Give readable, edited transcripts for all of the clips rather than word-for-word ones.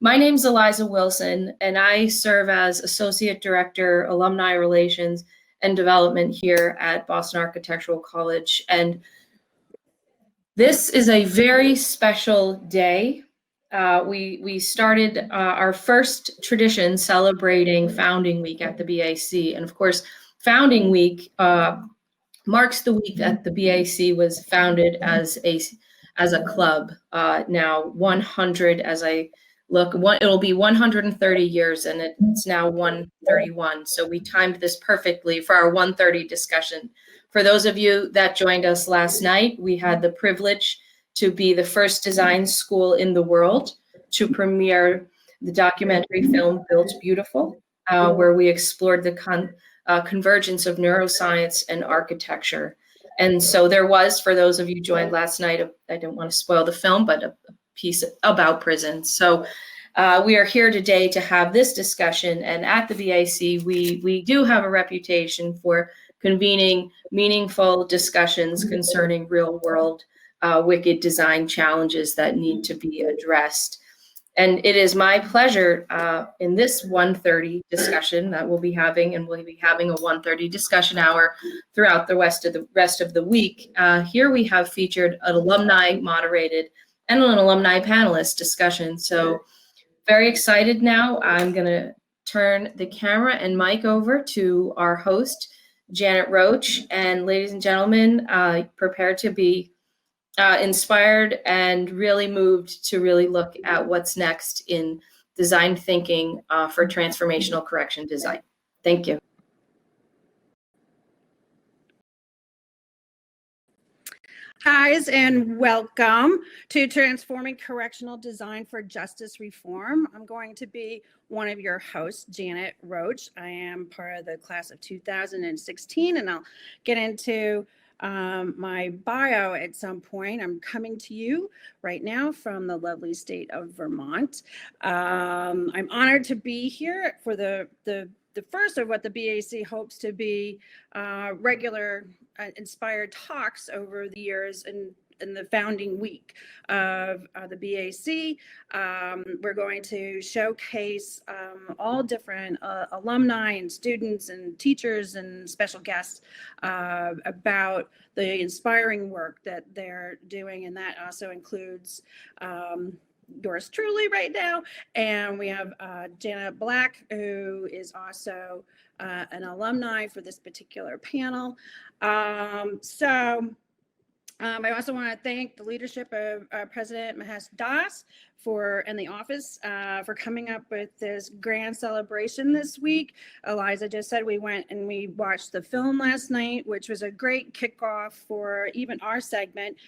My name's Eliza Wilson, and I serve as Associate Director, Alumni Relations and Development here at Boston Architectural College. And this is a very special day. We started our first tradition celebrating Founding Week at the BAC. And of course, Founding Week marks the week that the BAC was founded as a club. Now 100, as I look, it'll be 130 years, and it's now 131. So we timed this perfectly for our 130 discussion. For those of you that joined us last night, we had the privilege to be the first design school in the world to premiere the documentary film Built Beautiful, where we explored the convergence of neuroscience and architecture. And so there was, for those of you joined last night, I don't want to spoil the film, but a piece about prisons. So we are here today to have this discussion. And at the BAC, we do have a reputation for convening meaningful discussions concerning real world wicked design challenges that need to be addressed. And it is my pleasure in this 1:30 discussion that we'll be having, and we'll be having a 1:30 discussion hour throughout the rest of the week. Here we have featured an alumni moderated and an alumni panelist discussion. So very excited now. I'm going to turn the camera and mic over to our host, Janet Roche. And ladies and gentlemen, prepare to be inspired and really moved to really look at what's next in design thinking for transformational correction design. Thank you. Guys, and welcome to Transforming Correctional Design for Justice Reform. I'm going to be one of your hosts, Janet Roche. I am part of the class of 2016, and I'll get into my bio at some point. I'm coming to you right now from the lovely state of Vermont. I'm honored to be here for the first of what the BAC hopes to be regular inspired talks over the years in the founding week of the BAC. We're going to showcase all different alumni and students and teachers and special guests about the inspiring work that they're doing, and that also includes yours truly right now. And we have Jana Belack, who is also an alumni for this particular panel. I also want to thank the leadership of President Mahesh Das and the office for coming up with this grand celebration this week. Eliza just said we went and we watched the film last night, which was a great kickoff for even our segment,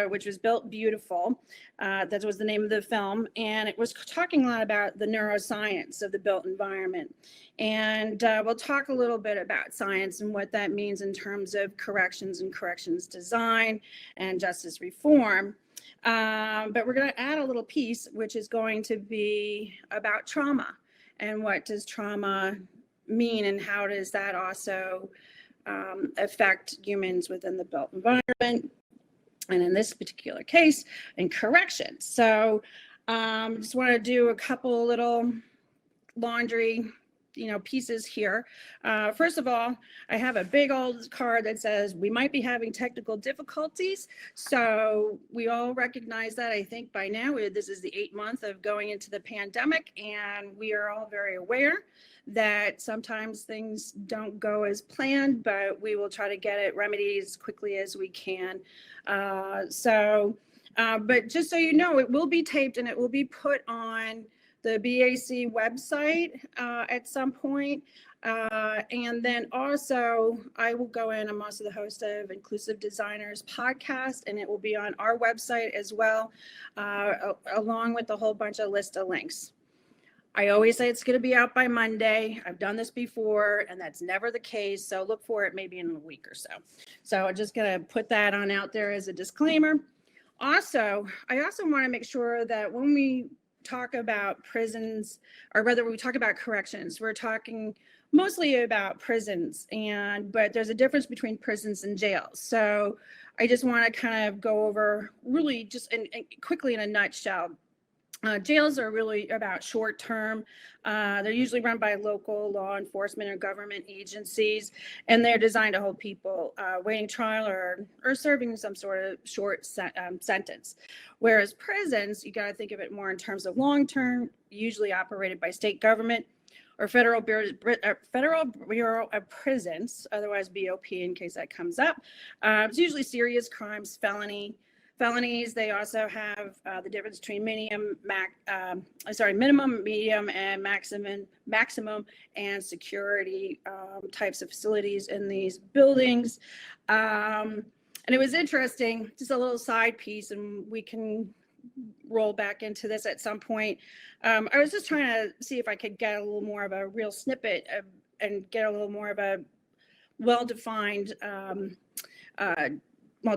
which was Built Beautiful. That was the name of the film. And it was talking a lot about the neuroscience of the built environment. And we'll talk a little bit about science and what that means in terms of corrections and corrections design and justice reform. But we're going to add a little piece, which is going to be about trauma and what does trauma mean and how does that also affect humans within the built environment, and in this particular case, in corrections. So just want to do a couple little laundry pieces here. First of all, I have a big old card that says we might be having technical difficulties. So we all recognize that, I think, by now. This is the 8th month of going into the pandemic, and we are all very aware that sometimes things don't go as planned, but we will try to get it remedied as quickly as we can. But just so you know, it will be taped and it will be put on the BAC website at some point. And then also I will go in, I'm also the host of Inclusive Designers podcast, and it will be on our website as well, along with a whole bunch of list of links. I always say it's going to be out by Monday. I've done this before, and that's never the case. So look for it maybe in a week or so. So I'm just going to put that on out there as a disclaimer. Also, I also want to make sure that when we talk about prisons, or whether we talk about corrections, we're talking mostly about prisons, but there's a difference between prisons and jails. So I just want to kind of go over really just quickly in a nutshell Jails are really about short term. They're usually run by local law enforcement or government agencies, and they're designed to hold people waiting trial or serving some sort of short sentence. Whereas prisons, you got to think of it more in terms of long term, usually operated by state government or Federal Bureau of Prisons, otherwise BOP in case that comes up. It's usually serious crimes, felonies. They also have the difference between minimum, medium, and maximum and security types of facilities in these buildings. And it was interesting, just a little side piece, and we can roll back into this at some point. I was just trying to see if I could get a little more of a real snippet and get a little more of a well-defined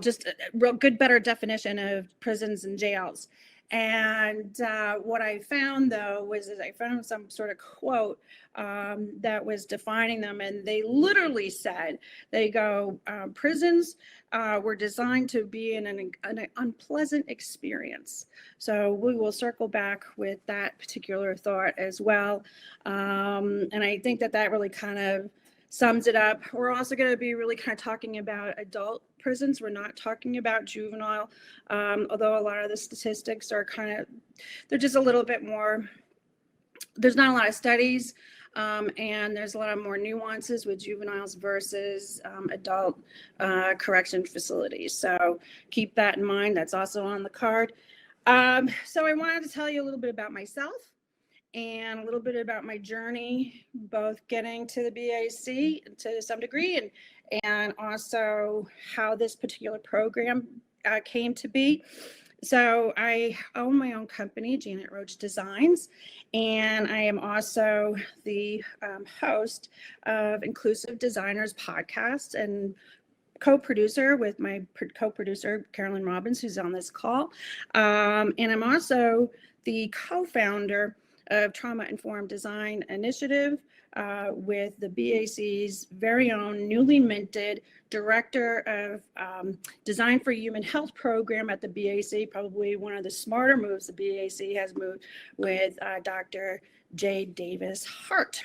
just a real good, better definition of prisons and jails. And what I found, though, was that I found some sort of quote that was defining them. And they literally said, they go, prisons were designed to be an unpleasant experience. So we will circle back with that particular thought as well. And I think that really kind of sums it up. We're also going to be really kind of talking about adult prisons. We're not talking about juvenile, although a lot of the statistics are they're just a little bit more, there's not a lot of studies, and there's a lot of more nuances with juveniles versus adult correction facilities. So keep that in mind. That's also on the card. So I wanted to tell you a little bit about myself and a little bit about my journey, both getting to the BAC to some degree and also how this particular program came to be. So I own my own company, Janet Roche Designs, and I am also the host of Inclusive Designers podcast and co-producer with my co-producer, Carolyn Robbins, who's on this call. And I'm also the co-founder of Trauma Informed Design Initiative with the BAC's very own newly minted Director of Design for Human Health program at the BAC, probably one of the smarter moves the BAC has moved with Dr. J. Davis Hart.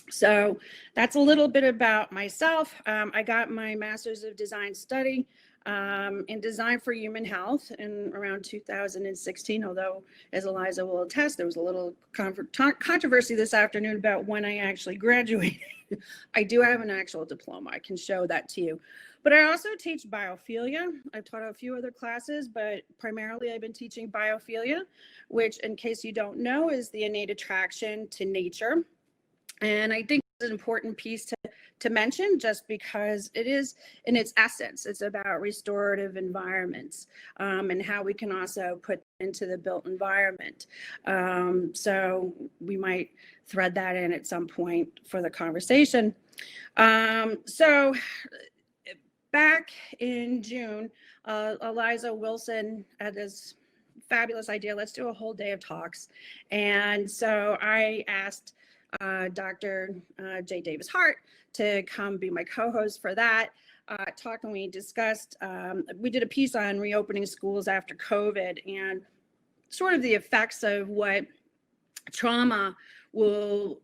So that's a little bit about myself. I got my Master's of Design Study in Design for Human Health in around 2016, although as Eliza will attest, there was a little controversy this afternoon about when I actually graduated. I do have an actual diploma. I can show that to you. But I also teach biophilia. I've taught a few other classes, but primarily I've been teaching biophilia, which, in case you don't know, is the innate attraction to nature. And I think it's an important piece to mention, just because it is, in its essence, it's about restorative environments and how we can also put into the built environment. So we might thread that in at some point for the conversation. So back in June, Eliza Wilson had this fabulous idea, let's do a whole day of talks. And so I asked Dr. J. Davis Hart to come be my co-host for that talk, and we discussed, we did a piece on reopening schools after COVID and sort of the effects of what trauma will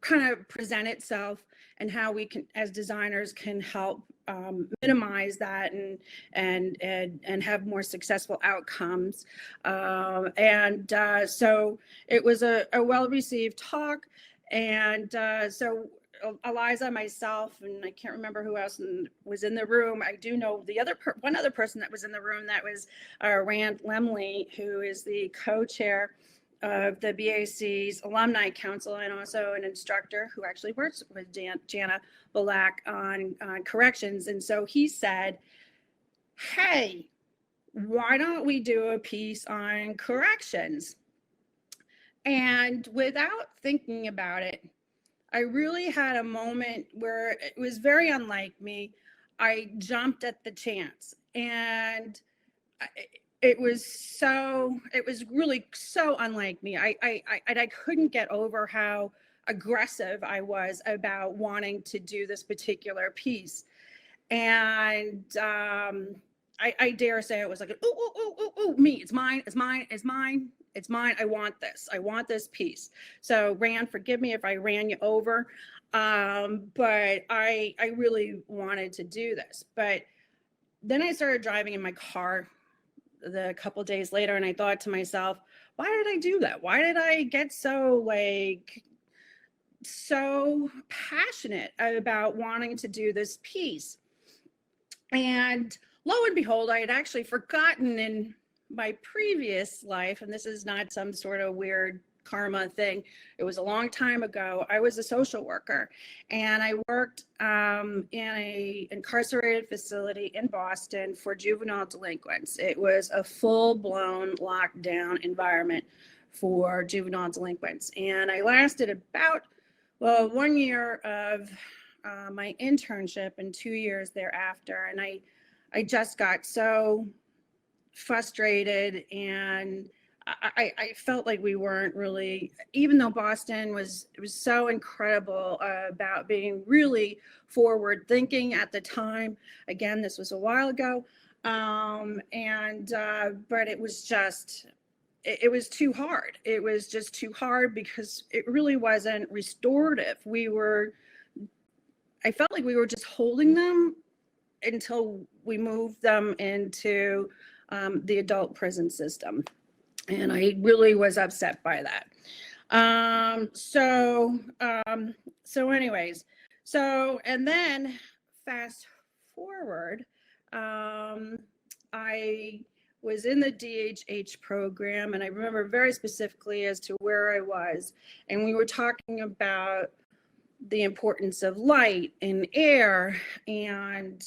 kind of present itself and how we can, as designers, can help minimize that and have more successful outcomes. So it was a well-received talk. And so Eliza, myself, and I can't remember who else was in the room. I do know one other person that was in the room, that was Rand Lemley, who is the co-chair of the BAC's Alumni Council and also an instructor who actually works with Jana Belack on corrections. And so he said, hey, why don't we do a piece on corrections? And without thinking about it, I really had a moment where it was very unlike me. I jumped at the chance, and it was really so unlike me. I couldn't get over how aggressive I was about wanting to do this particular piece. And I dare say it was like, ooh, me, it's mine. It's mine. I want this. I want this piece. So Rand, forgive me if I ran you over. But I really wanted to do this. But then I started driving in my car a couple of days later, and I thought to myself, why did I do that? Why did I get so passionate about wanting to do this piece? And lo and behold, I had actually forgotten in my previous life, and this is not some sort of weird karma thing. It was a long time ago. I was a social worker, and I worked in a incarcerated facility in Boston for juvenile delinquents. It was a full-blown lockdown environment for juvenile delinquents, and I lasted about 1 year of my internship and 2 years thereafter, and I just got so frustrated, and I felt like we weren't really, even though Boston was so incredible about being really forward thinking at the time. Again, this was a while ago, but it was just, it was too hard. It was just too hard because it really wasn't restorative. I felt like we were just holding them until we moved them into the adult prison system. And I really was upset by that. And then fast forward, I was in the DHH program, and I remember very specifically as to where I was. And we were talking about the importance of light and air, and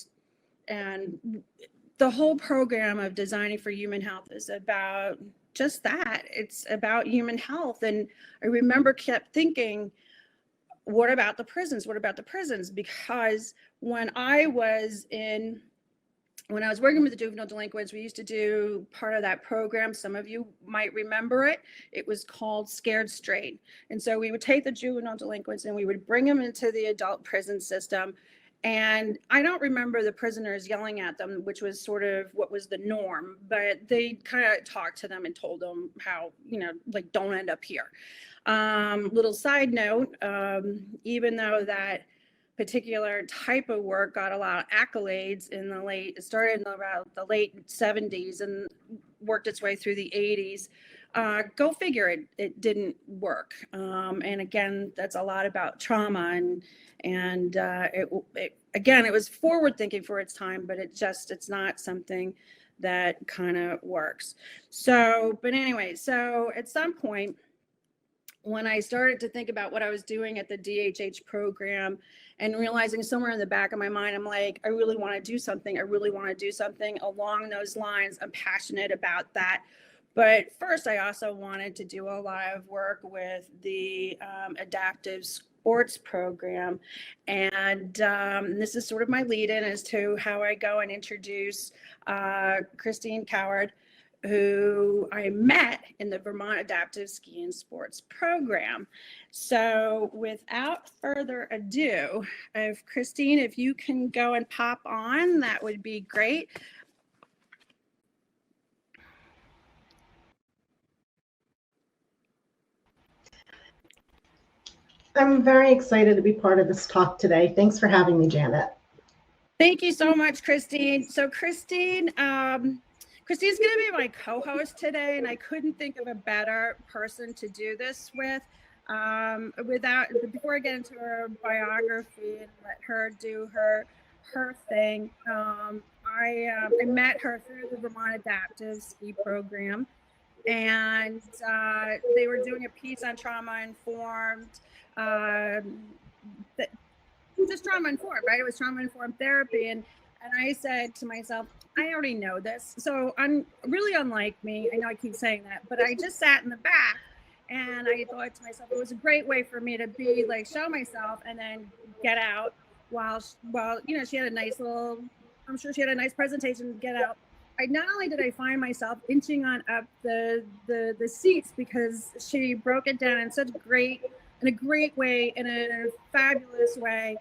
the whole program of Designing for Human Health is about just that. It's about human health. And I remember kept thinking, what about the prisons? What about the prisons? Because when I was working with the juvenile delinquents, we used to do part of that program. Some of you might remember it. It was called Scared Straight. And so we would take the juvenile delinquents and we would bring them into the adult prison system. And I don't remember the prisoners yelling at them, which was sort of what was the norm, but they kind of talked to them and told them how, don't end up here. Little side note, even though that particular type of work got a lot of accolades it started in about the late 70s and worked its way through the 80s. Go figure, it didn't work. And again, that's a lot about trauma, and it was forward thinking for its time, but it's not something that kind of works. But anyway, at some point, when I started to think about what I was doing at the DHH program and realizing somewhere in the back of my mind, I'm like, I really want to do something. I really want to do something along those lines. I'm passionate about that. But first, I also wanted to do a lot of work with the adaptive sports program. And this is sort of my lead in as to how I go and introduce Christine Cowart, who I met in the Vermont Adaptive Ski and Sports Program. So without further ado, Christine, if you can go and pop on, that would be great. I'm very excited to be part of this talk today. Thanks for having me, Janet. Thank you so much, Christine. So Christine's going to be my co-host today, and I couldn't think of a better person to do this with. Before I get into her biography and let her do her thing, I met her through the Vermont Adaptive Ski Program, and they were doing a piece on trauma informed. Just trauma informed, right? It was trauma informed therapy, and I said to myself, I already know this, so I'm really unlike me. I know I keep saying that, but I just sat in the back, and I thought to myself, it was a great way for me to be like, show myself and then get out while she had a nice I'm sure she had a nice presentation to get out. Not only did I find myself inching on up the seats, because she broke it down in a great way, in a fabulous way.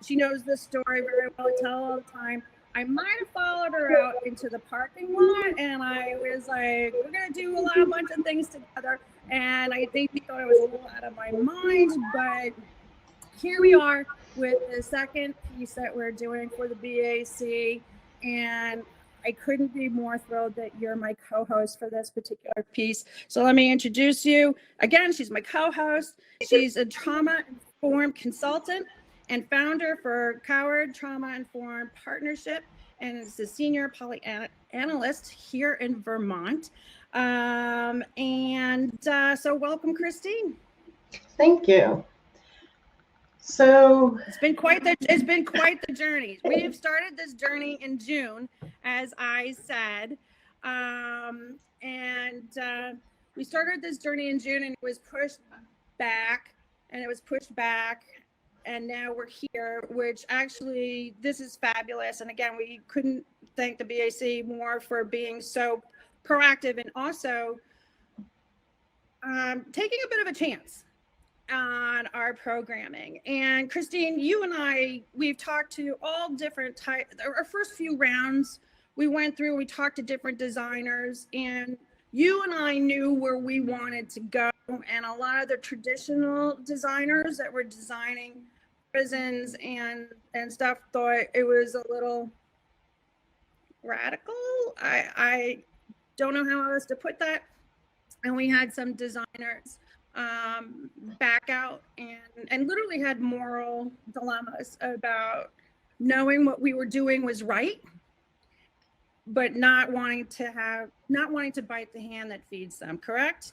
She knows this story very well. I tell all the time. I might have followed her out into the parking lot, and I was like, we're going to do a bunch of things together. And I think we thought I was a little out of my mind, but here we are with the second piece that we're doing for the BAC. And I couldn't be more thrilled that you're my co-host for this particular piece. So let me introduce you. Again, she's my co-host. She's a trauma-informed consultant and founder for Cowart Trauma Informed Partnership, and is a senior polyanalyst here in Vermont. So welcome, Christine. Thank you. So it's been quite the journey. We have started this journey in June, as I said, we started this journey in June, and it was pushed back, and now we're here, which actually, this is fabulous. And again, we couldn't thank the BAC more for being so proactive and also taking a bit of a chance on our programming. And Christine, you and I, we've talked to all different types. Our first few rounds we went through, we talked to different designers, and you and I knew where we wanted to go. And a lot of the traditional designers that were designing prisons and stuff thought it was a little radical. I don't know how else to put that. And we had some designers back out and literally had moral dilemmas about knowing what we were doing was right, but not wanting to bite the hand that feeds them, correct?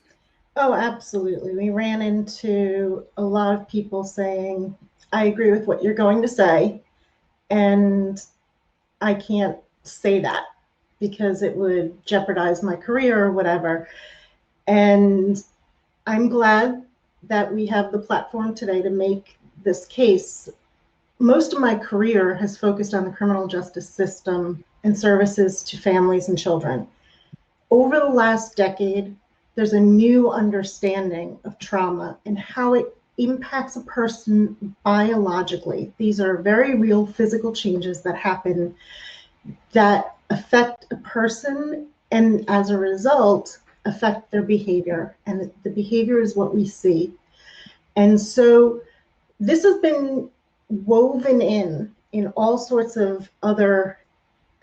Oh, absolutely. We ran into a lot of people saying, I agree with what you're going to say, and I can't say that because it would jeopardize my career or whatever. And I'm glad that we have the platform today to make this case. Most of my career has focused on the criminal justice system and services to families and children. Over the last decade, there's a new understanding of trauma and how it impacts a person biologically. These are very real physical changes that happen that affect a person, and as a result, affect their behavior. And the behavior is what we see. And so this has been woven in all sorts of other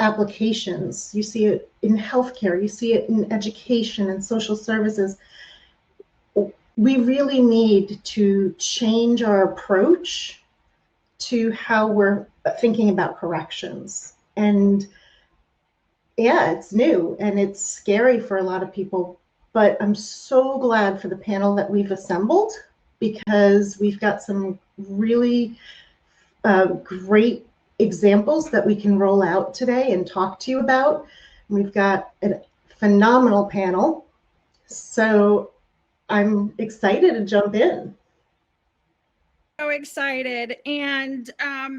applications. You see it in healthcare, you see it in education and social services. We really need to change our approach to how we're thinking about corrections. And yeah, it's new and it's scary for a lot of people, but I'm so glad for the panel that we've assembled, because we've got some really great examples that we can roll out today and talk to you about. We've got a phenomenal panel, so I'm excited to jump in. So excited. And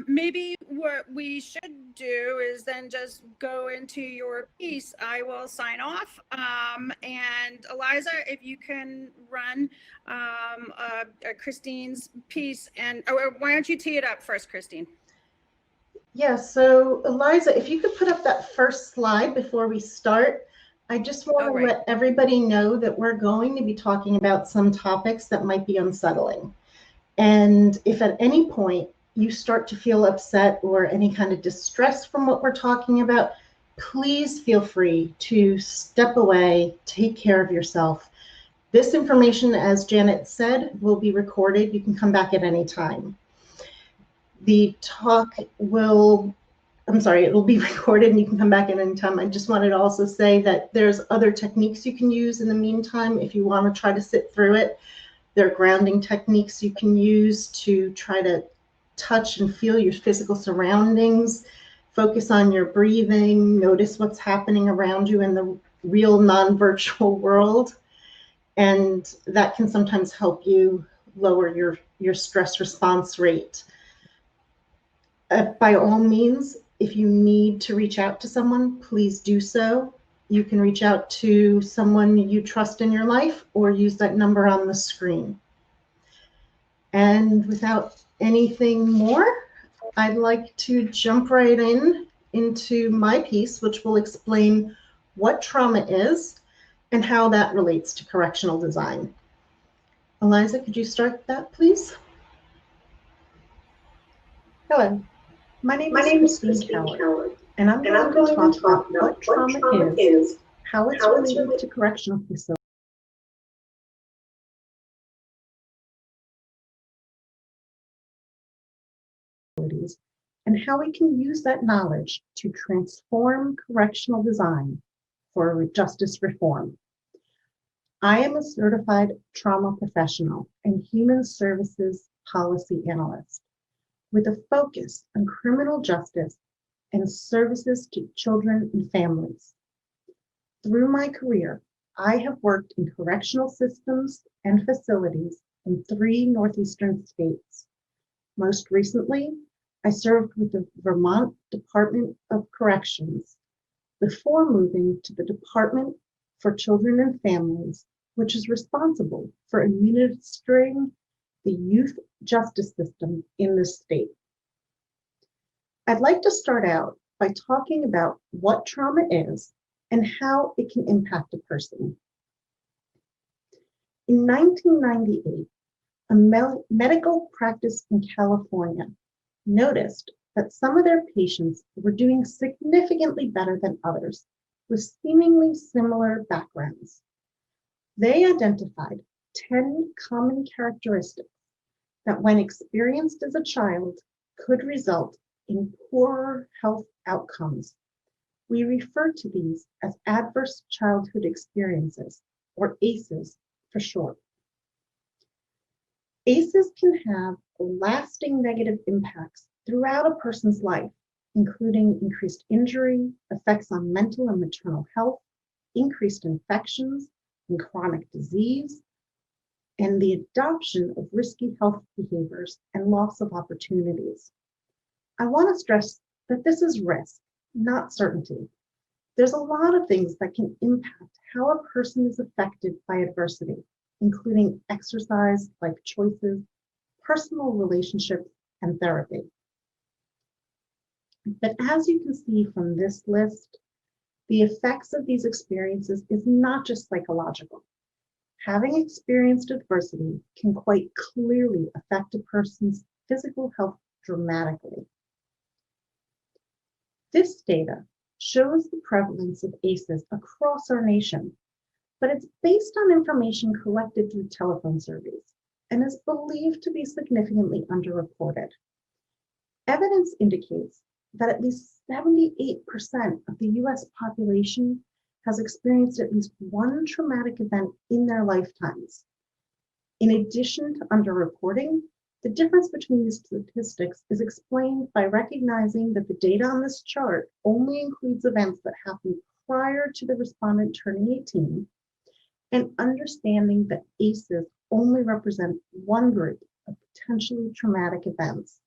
maybe what we should do is then just go into your piece. I will sign off. And Eliza, if you can run Christine's piece, and why don't you tee it up first, Christine? Yeah, so Eliza, if you could put up that first slide before we start. I just want to let everybody know that we're going to be talking about some topics that might be unsettling. And if at any point you start to feel upset or any kind of distress from what we're talking about, please feel free to step away, take care of yourself. This information, as Janet said, will be recorded. You can come back at any time. The talk it'll be recorded and you can come back at any time. I just wanted to also say that there's other techniques you can use in the meantime if you want to try to sit through it. There are grounding techniques you can use to try to touch and feel your physical surroundings, focus on your breathing, notice what's happening around you in the real non-virtual world. And that can sometimes help you lower your stress response rate. By all means, if you need to reach out to someone, please do so. You can reach out to someone you trust in your life or use that number on the screen. And without anything more, I'd like to jump right in into my piece, which will explain what trauma is and how that relates to correctional design. Eliza, could you start that, please? Hello, my name is Christine Cowart, and I'm going to talk about what trauma is, how it's related to correctional facilities, and how we can use that knowledge to transform correctional design for justice reform. I am a certified trauma professional and human services policy analyst with a focus on criminal justice and services to children and families. Through my career, I have worked in correctional systems and facilities in 3 northeastern states. Most recently, I served with the Vermont Department of Corrections before moving to the Department for Children and Families, which is responsible for administering the youth justice system in this state. I'd like to start out by talking about what trauma is and how it can impact a person. In 1998, a medical practice in California noticed that some of their patients were doing significantly better than others with seemingly similar backgrounds. They identified 10 common characteristics that, when experienced as a child, could result in poorer health outcomes. We refer to these as adverse childhood experiences, or ACEs for short. ACEs can have lasting negative impacts throughout a person's life, including increased injury, effects on mental and maternal health, increased infections and chronic disease, and the adoption of risky health behaviors and loss of opportunities. I want to stress that this is risk, not certainty. There's a lot of things that can impact how a person is affected by adversity, including exercise, life choices, personal relationships, and therapy. But as you can see from this list, the effects of these experiences is not just psychological. Having experienced adversity can quite clearly affect a person's physical health dramatically. This data shows the prevalence of ACEs across our nation, but it's based on information collected through telephone surveys and is believed to be significantly underreported. Evidence indicates that at least 78% of the US population has experienced at least one traumatic event in their lifetimes. In addition to underreporting, the difference between these statistics is explained by recognizing that the data on this chart only includes events that happened prior to the respondent turning 18, and understanding that ACEs only represent one group of potentially traumatic events.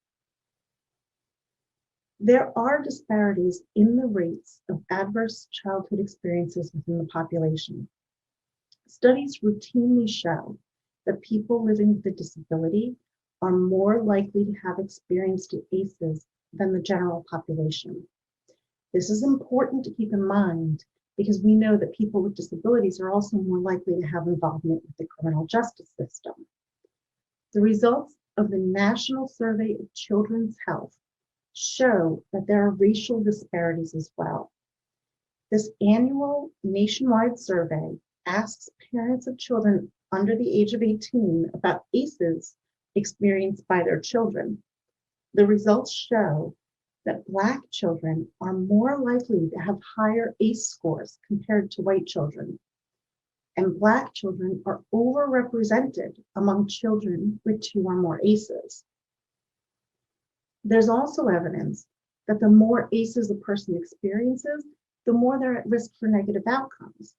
There are disparities in the rates of adverse childhood experiences within the population. Studies routinely show that people living with a disability are more likely to have experienced ACEs than the general population. This is important to keep in mind because we know that people with disabilities are also more likely to have involvement with the criminal justice system. The results of the National Survey of Children's Health show that there are racial disparities as well. This annual nationwide survey asks parents of children under the age of 18 about ACEs experienced by their children. The results show that Black children are more likely to have higher ACE scores compared to white children. And Black children are overrepresented among children with 2 or more ACEs. There's also evidence that the more ACEs a person experiences, the more they're at risk for negative outcomes.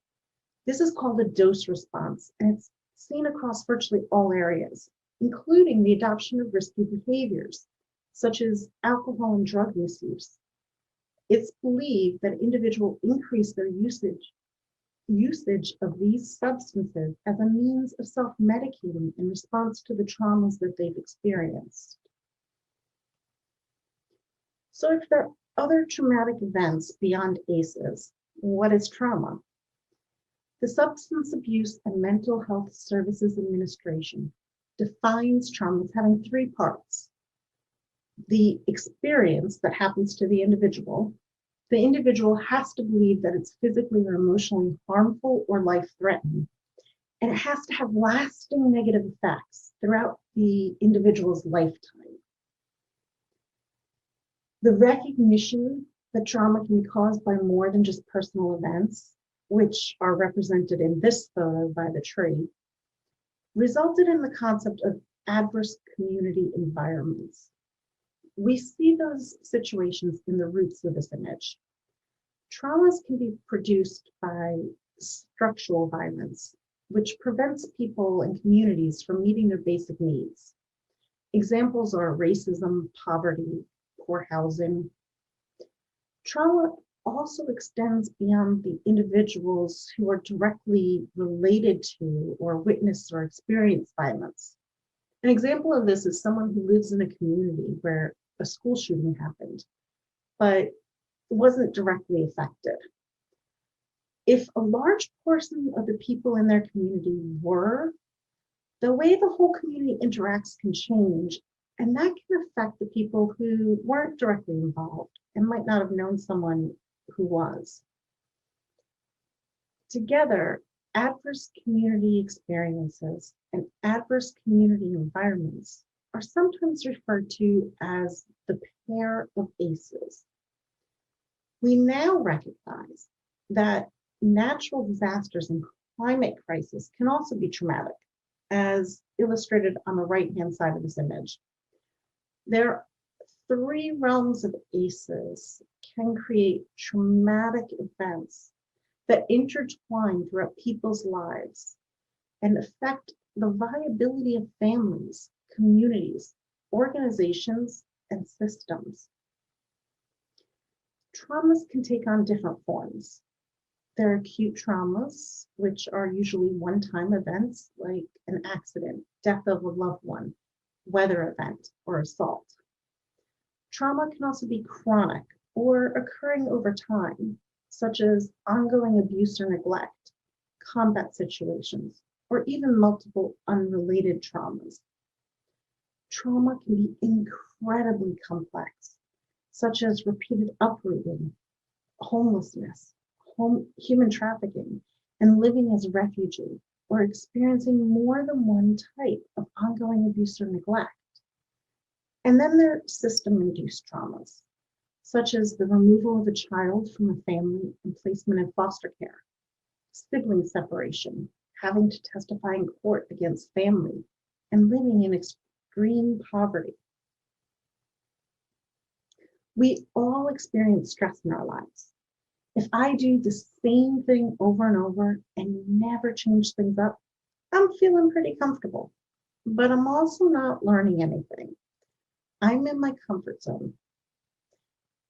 This is called a dose response, and it's seen across virtually all areas, including the adoption of risky behaviors, such as alcohol and drug misuse. It's believed that individuals increase their usage of these substances as a means of self-medicating in response to the traumas that they've experienced. So if there other traumatic events beyond ACEs. What is trauma? The Substance Abuse and Mental Health Services Administration defines trauma as having three parts. The experience that happens to the individual has to believe that it's physically or emotionally harmful or life-threatening, and it has to have lasting negative effects throughout the individual's lifetime. The recognition that trauma can be caused by more than just personal events, which are represented in this photo by the tree, resulted in the concept of adverse community environments. We see those situations in the roots of this image. Traumas can be produced by structural violence, which prevents people and communities from meeting their basic needs. Examples are racism, poverty, poor housing. Trauma also extends beyond the individuals who are directly related to or witness or experience violence. An example of this is someone who lives in a community where a school shooting happened, but wasn't directly affected. If a large portion of the people in their community were, the way the whole community interacts can change, and that can affect the people who weren't directly involved and might not have known someone who was. Together, adverse community experiences and adverse community environments are sometimes referred to as the pair of ACEs. We now recognize that natural disasters and climate crisis can also be traumatic, as illustrated on the right-hand side of this image. There are three realms of ACEs can create traumatic events that intertwine throughout people's lives and affect the viability of families, communities, organizations, and systems. Traumas can take on different forms. There are acute traumas, which are usually one-time events like an accident, death of a loved one, weather event, or assault. Trauma can also be chronic or occurring over time, such as ongoing abuse or neglect, combat situations, or even multiple unrelated traumas. Trauma can be incredibly complex, such as repeated uprooting, homelessness, human trafficking, and living as a refugee, or experiencing more than one type of ongoing abuse or neglect. And then there are system-induced traumas, such as the removal of a child from a family and placement in foster care, sibling separation, having to testify in court against family, and living in extreme poverty. We all experience stress in our lives. If I do the same thing over and over and never change things up, I'm feeling pretty comfortable, but I'm also not learning anything. I'm in my comfort zone.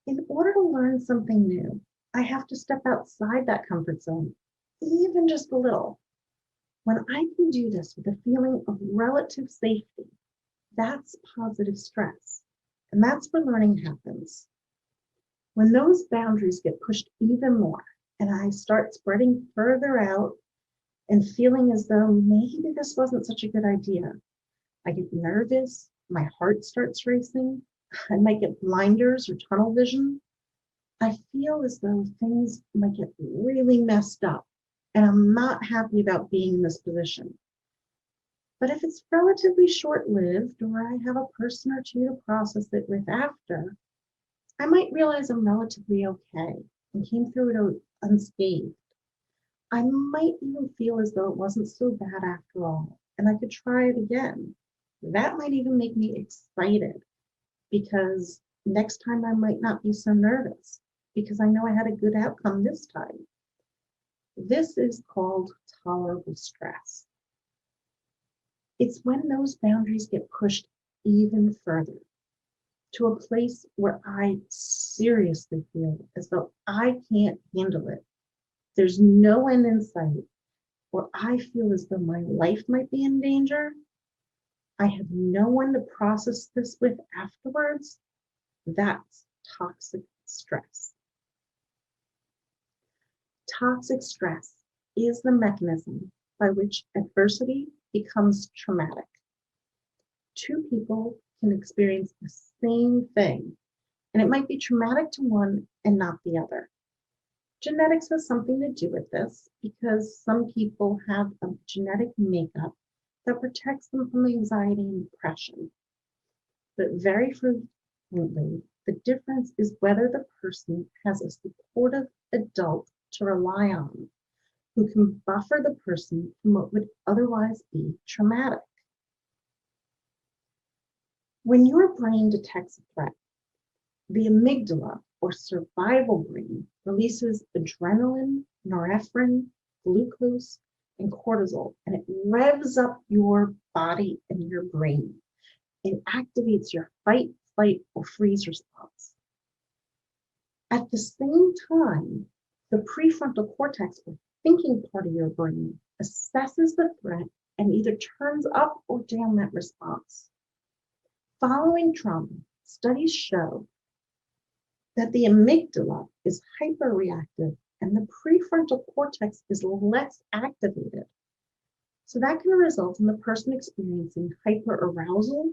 In order to learn something new, I have to step outside that comfort zone, even just a little. When I can do this with a feeling of relative safety, that's positive stress, and that's where learning happens. When those boundaries get pushed even more, and I start spreading further out and feeling as though maybe this wasn't such a good idea, I get nervous, my heart starts racing, I might get blinders or tunnel vision. I feel as though things might get really messed up, and I'm not happy about being in this position. But if it's relatively short-lived, or I have a person or two to process it with after, I might realize I'm relatively okay and came through it unscathed. I might even feel as though it wasn't so bad after all, and I could try it again. That might even make me excited, because next time I might not be so nervous, because I know I had a good outcome this time. This is called tolerable stress. It's when those boundaries get pushed even further, to a place where I seriously feel as though I can't handle it. There's no end in sight, or I feel as though my life might be in danger. I have no one to process this with afterwards. That's toxic stress. Toxic stress is the mechanism by which adversity becomes traumatic. Two people can experience the same thing, and it might be traumatic to one and not the other. Genetics has something to do with this because some people have a genetic makeup that protects them from anxiety and depression. But very frequently, the difference is whether the person has a supportive adult to rely on who can buffer the person from what would otherwise be traumatic. When your brain detects a threat, the amygdala, or survival brain, releases adrenaline, norepinephrine, glucose, and cortisol, and it revs up your body and your brain. It activates your fight, flight, or freeze response. At the same time, the prefrontal cortex, or thinking part of your brain, assesses the threat and either turns up or down that response. Following trauma, studies show that the amygdala is hyperreactive and the prefrontal cortex is less activated. So that can result in the person experiencing hyperarousal,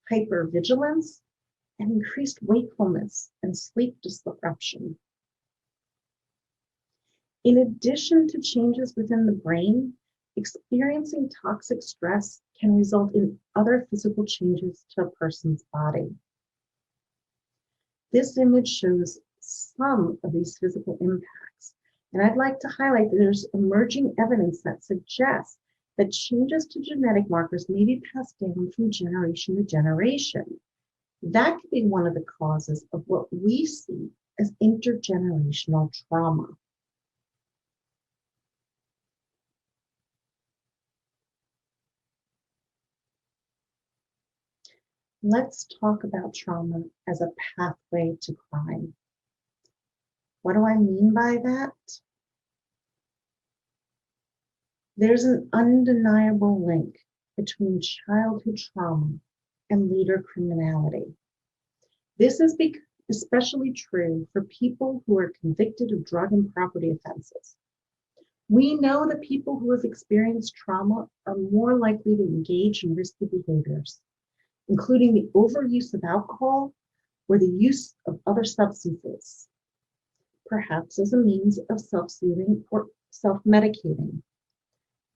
hypervigilance, and increased wakefulness and sleep disruption. In addition to changes within the brain, experiencing toxic stress can result in other physical changes to a person's body. This image shows some of these physical impacts, and I'd like to highlight that there's emerging evidence that suggests that changes to genetic markers may be passed down from generation to generation. That could be one of the causes of what we see as intergenerational trauma. Let's talk about trauma as a pathway to crime. What do I mean by that? There's an undeniable link between childhood trauma and later criminality. This is especially true for people who are convicted of drug and property offenses. We know that people who have experienced trauma are more likely to engage in risky behaviors, including the overuse of alcohol or the use of other substances, perhaps as a means of self-soothing or self-medicating.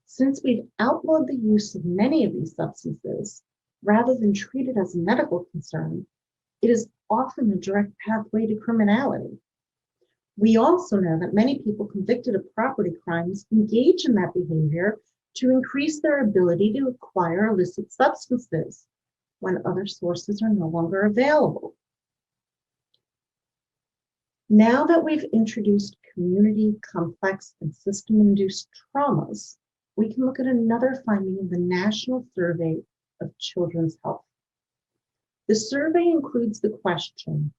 Since we've outlawed the use of many of these substances, rather than treat it as a medical concern, it is often a direct pathway to criminality. We also know that many people convicted of property crimes engage in that behavior to increase their ability to acquire illicit substances when other sources are no longer available. Now that we've introduced community, complex, and system-induced traumas, we can look at another finding of the National Survey of Children's Health. The survey includes the question,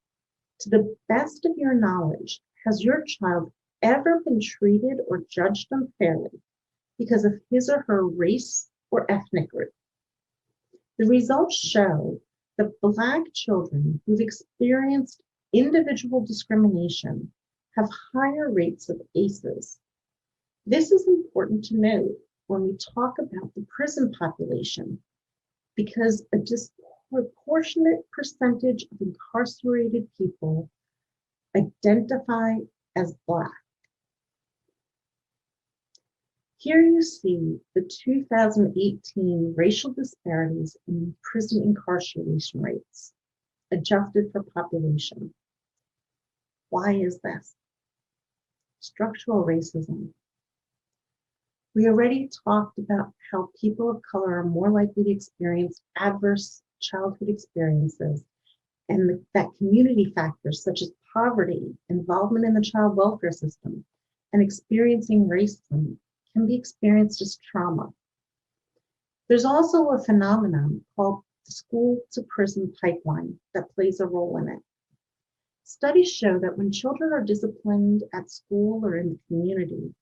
to the best of your knowledge, has your child ever been treated or judged unfairly because of his or her race or ethnic group? The results show that Black children who've experienced individual discrimination have higher rates of ACEs. This is important to note when we talk about the prison population, because a disproportionate percentage of incarcerated people identify as Black. Here you see the 2018 racial disparities in prison incarceration rates, adjusted for population. Why is this? Structural racism. We already talked about how people of color are more likely to experience adverse childhood experiences, and that community factors such as poverty, involvement in the child welfare system, and experiencing racism can be experienced as trauma. There's also a phenomenon called the school to prison pipeline that plays a role in it. Studies show that when children are disciplined at school or in the community,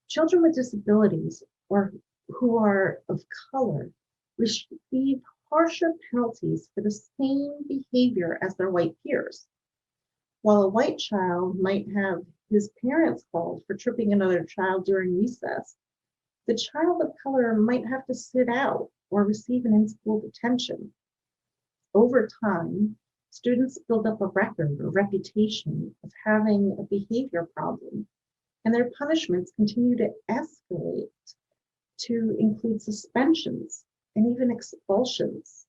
children with disabilities or who are of color receive harsher penalties for the same behavior as their white peers. while a white child might have his parents called for tripping another child during recess, the child of color might have to sit out or receive an in-school detention. Over time, students build up a record or reputation of having a behavior problem, and their punishments continue to escalate to include suspensions and even expulsions.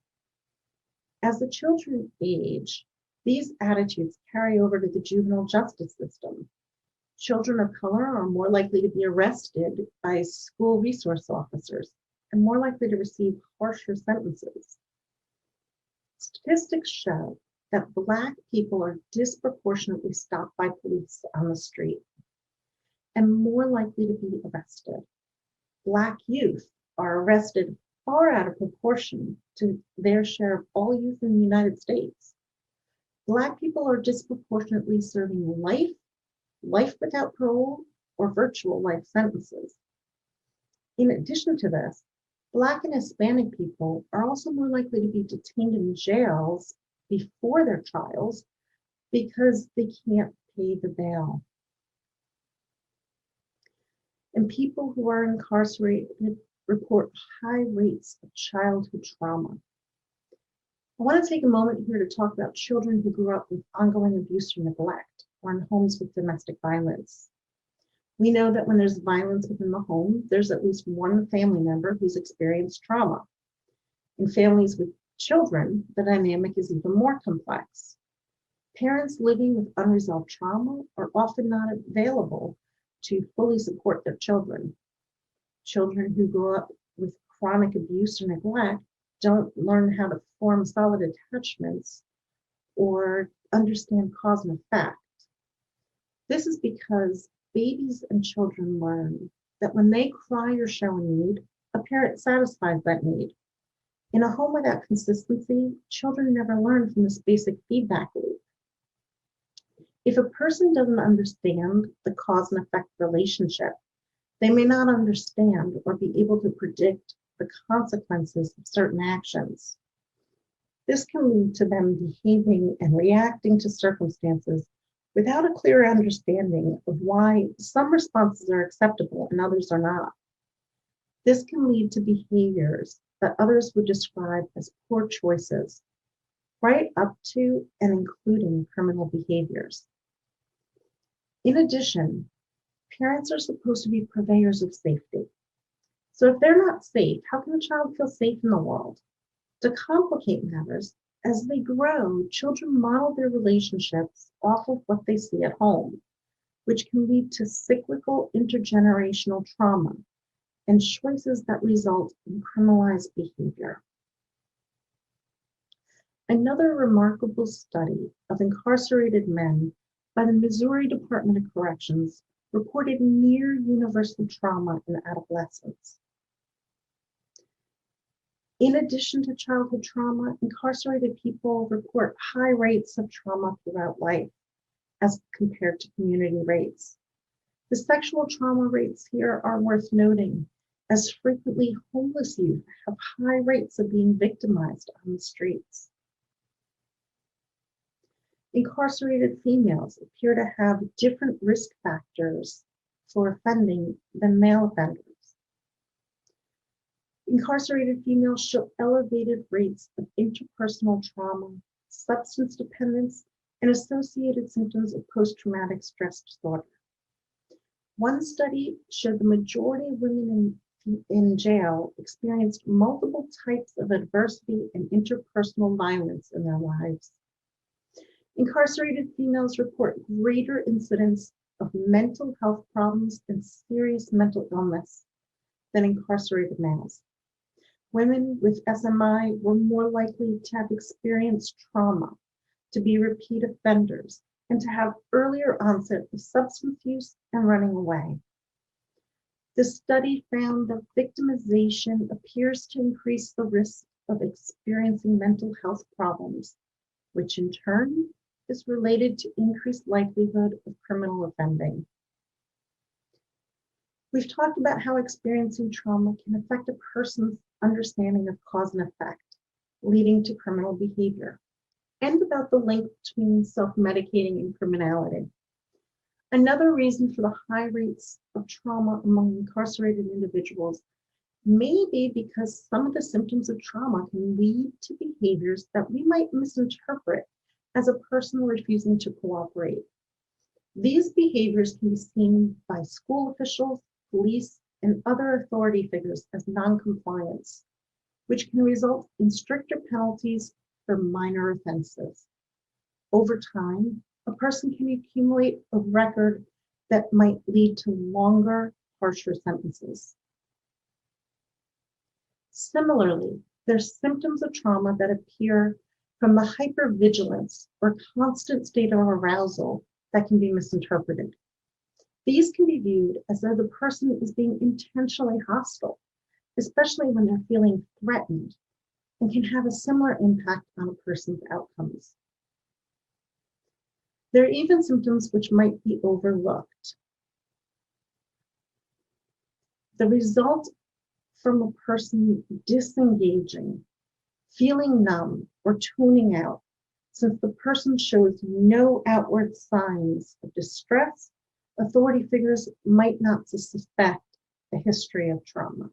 As the children age, these attitudes carry over to the juvenile justice system. Children of color are more likely to be arrested by school resource officers and more likely to receive harsher sentences. Statistics show that Black people are disproportionately stopped by police on the street and more likely to be arrested. Black youth are arrested far out of proportion to their share of all youth in the United States. Black people are disproportionately serving life without parole, or virtual life sentences. In addition to this, Black and Hispanic people are also more likely to be detained in jails before their trials because they can't pay the bail. And people who are incarcerated report high rates of childhood trauma. I want to take a moment here to talk about children who grew up with ongoing abuse or neglect or in homes with domestic violence. We know that when there's violence within the home, there's at least one family member who's experienced trauma. In families with children, the dynamic is even more complex. Parents living with unresolved trauma are often not available to fully support their children. Children who grow up with chronic abuse or neglect don't learn how to form solid attachments or understand cause and effect. This is because babies and children learn that when they cry or show a need, a parent satisfies that need. In a home without consistency, children never learn from this basic feedback loop. If a person doesn't understand the cause and effect relationship, they may not understand or be able to predict the consequences of certain actions. This can lead to them behaving and reacting to circumstances without a clear understanding of why some responses are acceptable and others are not. This can lead to behaviors that others would describe as poor choices, right up to and including criminal behaviors. In addition, parents are supposed to be purveyors of safety. So if they're not safe, how can a child feel safe in the world? To complicate matters, as they grow, children model their relationships off of what they see at home, which can lead to cyclical intergenerational trauma and choices that result in criminalized behavior. Another remarkable study of incarcerated men by the Missouri Department of Corrections reported near universal trauma in adolescence. In addition to childhood trauma, incarcerated people report high rates of trauma throughout life as compared to community rates. The sexual trauma rates here are worth noting, as frequently homeless youth have high rates of being victimized on the streets. Incarcerated females appear to have different risk factors for offending than male offenders. Incarcerated females show elevated rates of interpersonal trauma, substance dependence, and associated symptoms of post-traumatic stress disorder. One study showed the majority of women in jail experienced multiple types of adversity and interpersonal violence in their lives. Incarcerated females report greater incidence of mental health problems and serious mental illness than incarcerated males. Women with SMI were more likely to have experienced trauma, to be repeat offenders, and to have earlier onset of substance use and running away. The study found that victimization appears to increase the risk of experiencing mental health problems, which in turn is related to increased likelihood of criminal offending. We've talked about how experiencing trauma can affect a person's understanding of cause and effect, leading to criminal behavior. and about the link between self-medicating and criminality. Another reason for the high rates of trauma among incarcerated individuals may be because some of the symptoms of trauma can lead to behaviors that we might misinterpret as a person refusing to cooperate. These behaviors can be seen by school officials, police, and other authority figures as noncompliance, which can result in stricter penalties for minor offenses. Over time, a person can accumulate a record that might lead to longer, harsher sentences. Similarly, there's symptoms of trauma that appear from the hypervigilance or constant state of arousal that can be misinterpreted. These can be viewed as though the person is being intentionally hostile, especially when they're feeling threatened, and can have a similar impact on a person's outcomes. There are even symptoms which might be overlooked. The result from a person disengaging, feeling numb, or tuning out, since the person shows no outward signs of distress, authority figures might not suspect a history of trauma.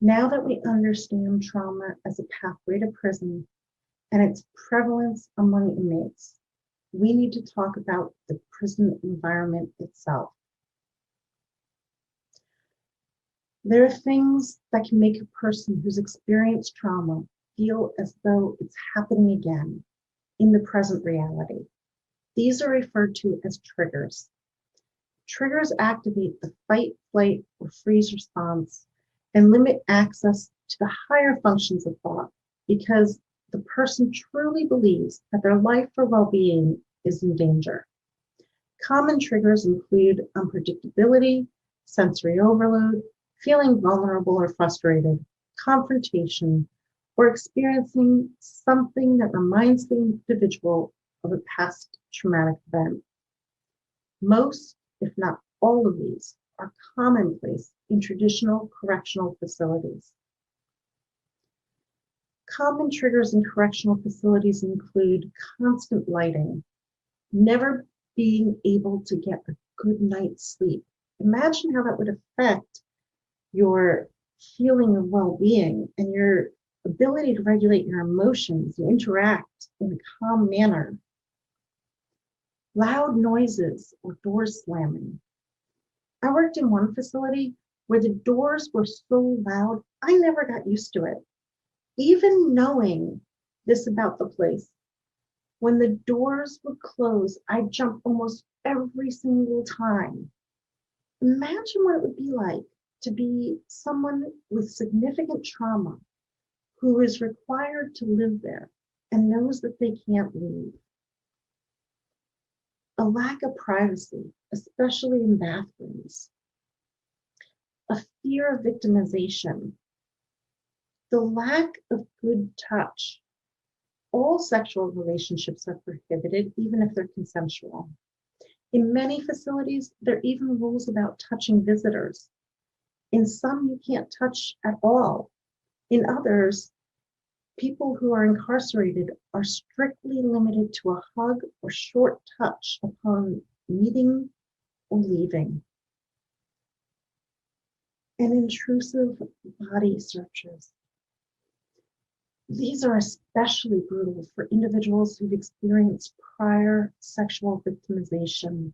Now that we understand trauma as a pathway to prison and its prevalence among inmates, we need to talk about the prison environment itself. There are things that can make a person who's experienced trauma feel as though it's happening again in the present reality. These are referred to as triggers. Triggers activate the fight, flight, or freeze response and limit access to the higher functions of thought because the person truly believes that their life or well-being is in danger. Common triggers include unpredictability, sensory overload, feeling vulnerable or frustrated, confrontation, or experiencing something that reminds the individual of a past traumatic event. Most, if not all of these, are commonplace in traditional correctional facilities. Common triggers in correctional facilities include constant lighting, never being able to get a good night's sleep. Imagine how that would affect your feeling of well-being and your ability to regulate your emotions and interact in a calm manner. Loud noises or doors slamming. I worked in one facility where the doors were so loud, I never got used to it. Even knowing this about the place, when the doors would close, I'd jump almost every single time. Imagine what it would be like to be someone with significant trauma who is required to live there and knows that they can't leave. A lack of privacy, especially in bathrooms. A fear of victimization. The lack of good touch. All sexual relationships are prohibited, even if they're consensual. In many facilities, there are even rules about touching visitors. In some, you can't touch at all. In others, people who are incarcerated are strictly limited to a hug or short touch upon meeting or leaving. And intrusive body searches. These are especially brutal for individuals who've experienced prior sexual victimization.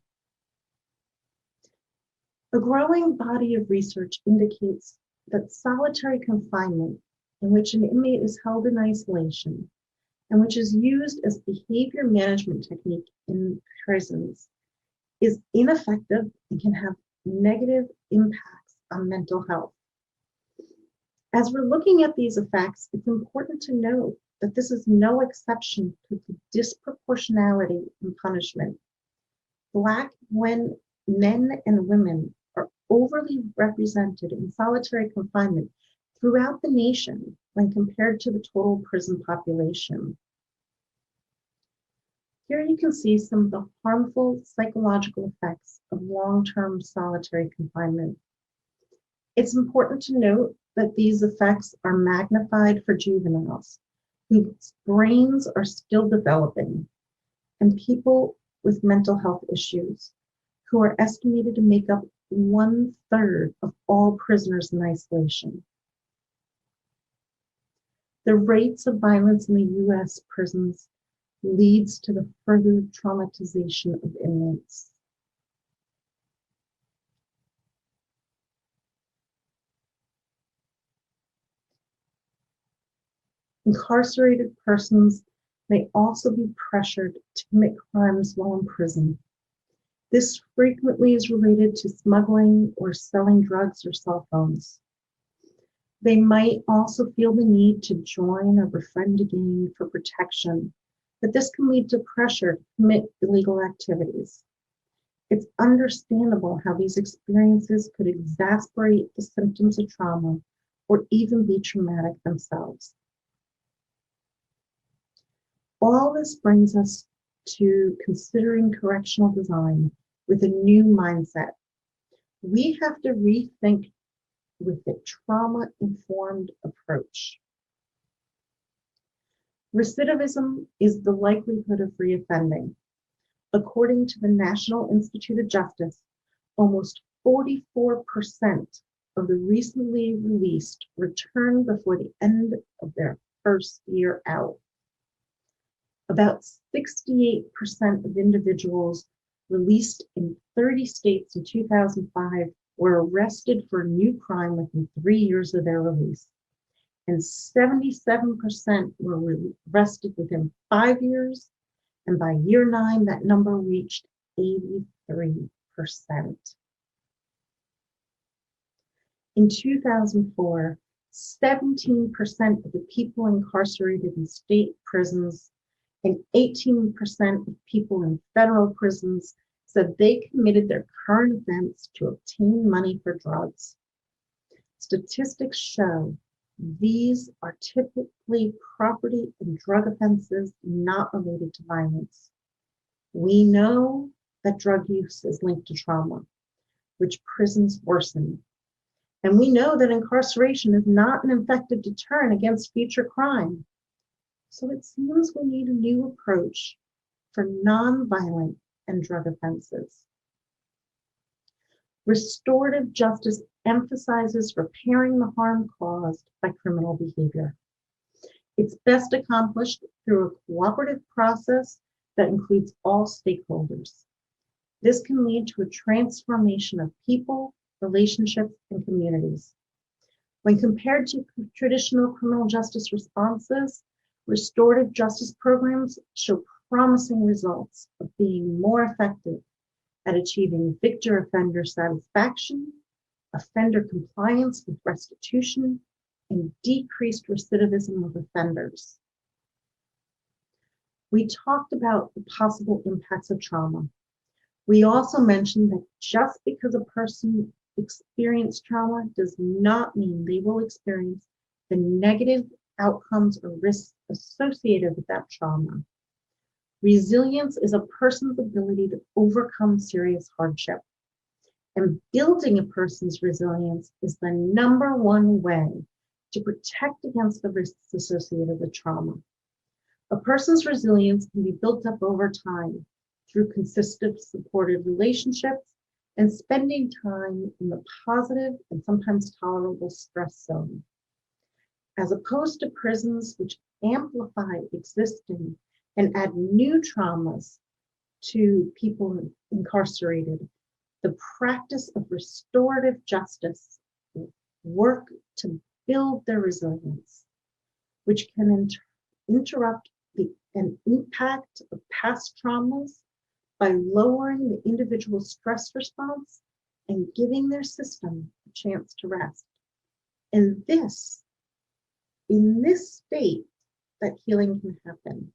A growing body of research indicates that solitary confinement, in which an inmate is held in isolation, and which is used as behavior management technique in prisons, is ineffective and can have negative impacts on mental health. As we're looking at these effects, it's important to note that this is no exception to the disproportionality in punishment. Black men and women are overly represented in solitary confinement throughout the nation when compared to the total prison population. Here you can see some of the harmful psychological effects of long-term solitary confinement. It's important to note that these effects are magnified for juveniles whose brains are still developing and people with mental health issues who are estimated to make up 1/3 of all prisoners in isolation. The rates of violence in the U.S. prisons leads to the further traumatization of inmates. Incarcerated persons may also be pressured to commit crimes while in prison. This frequently is related to smuggling or selling drugs or cell phones. They might also feel the need to join or befriend a gang for protection, but this can lead to pressure to commit illegal activities. It's understandable how these experiences could exacerbate the symptoms of trauma or even be traumatic themselves. All this brings us to considering correctional design with a new mindset. We have to rethink with a trauma-informed approach. Recidivism is the likelihood of reoffending. According to the National Institute of Justice, almost 44% of the recently released return before the end of their first year out. About 68% of individuals released in 30 states in 2005 were arrested for a new crime within 3 years of their release, and 77% were arrested within 5 years, and by year 9, that number reached 83%. In 2004, 17% of the people incarcerated in state prisons and 18% of people in federal prisons said they committed their current offense to obtain money for drugs. Statistics show these are typically property and drug offenses not related to violence. We know that drug use is linked to trauma, which prisons worsen. And we know that incarceration is not an effective deterrent against future crime. So it seems we need a new approach for nonviolent and drug offenses. Restorative justice emphasizes repairing the harm caused by criminal behavior. It's best accomplished through a cooperative process that includes all stakeholders. This can lead to a transformation of people, relationships, and communities. When compared to traditional criminal justice responses, restorative justice programs show promising results of being more effective at achieving victor offender satisfaction, offender compliance with restitution, and decreased recidivism of offenders. We talked about the possible impacts of trauma. We also mentioned that just because a person experienced trauma does not mean they will experience the negative outcomes or risks associated with that trauma. Resilience is a person's ability to overcome serious hardship. And building a person's resilience is the #1 way to protect against the risks associated with trauma. A person's resilience can be built up over time through consistent supportive relationships and spending time in the positive and sometimes tolerable stress zone. As opposed to prisons which amplify existing and add new traumas to people incarcerated, the practice of restorative justice work to build their resilience, which can interrupt an impact of past traumas by lowering the individual's stress response and giving their system a chance to rest. And in this state, that healing can happen.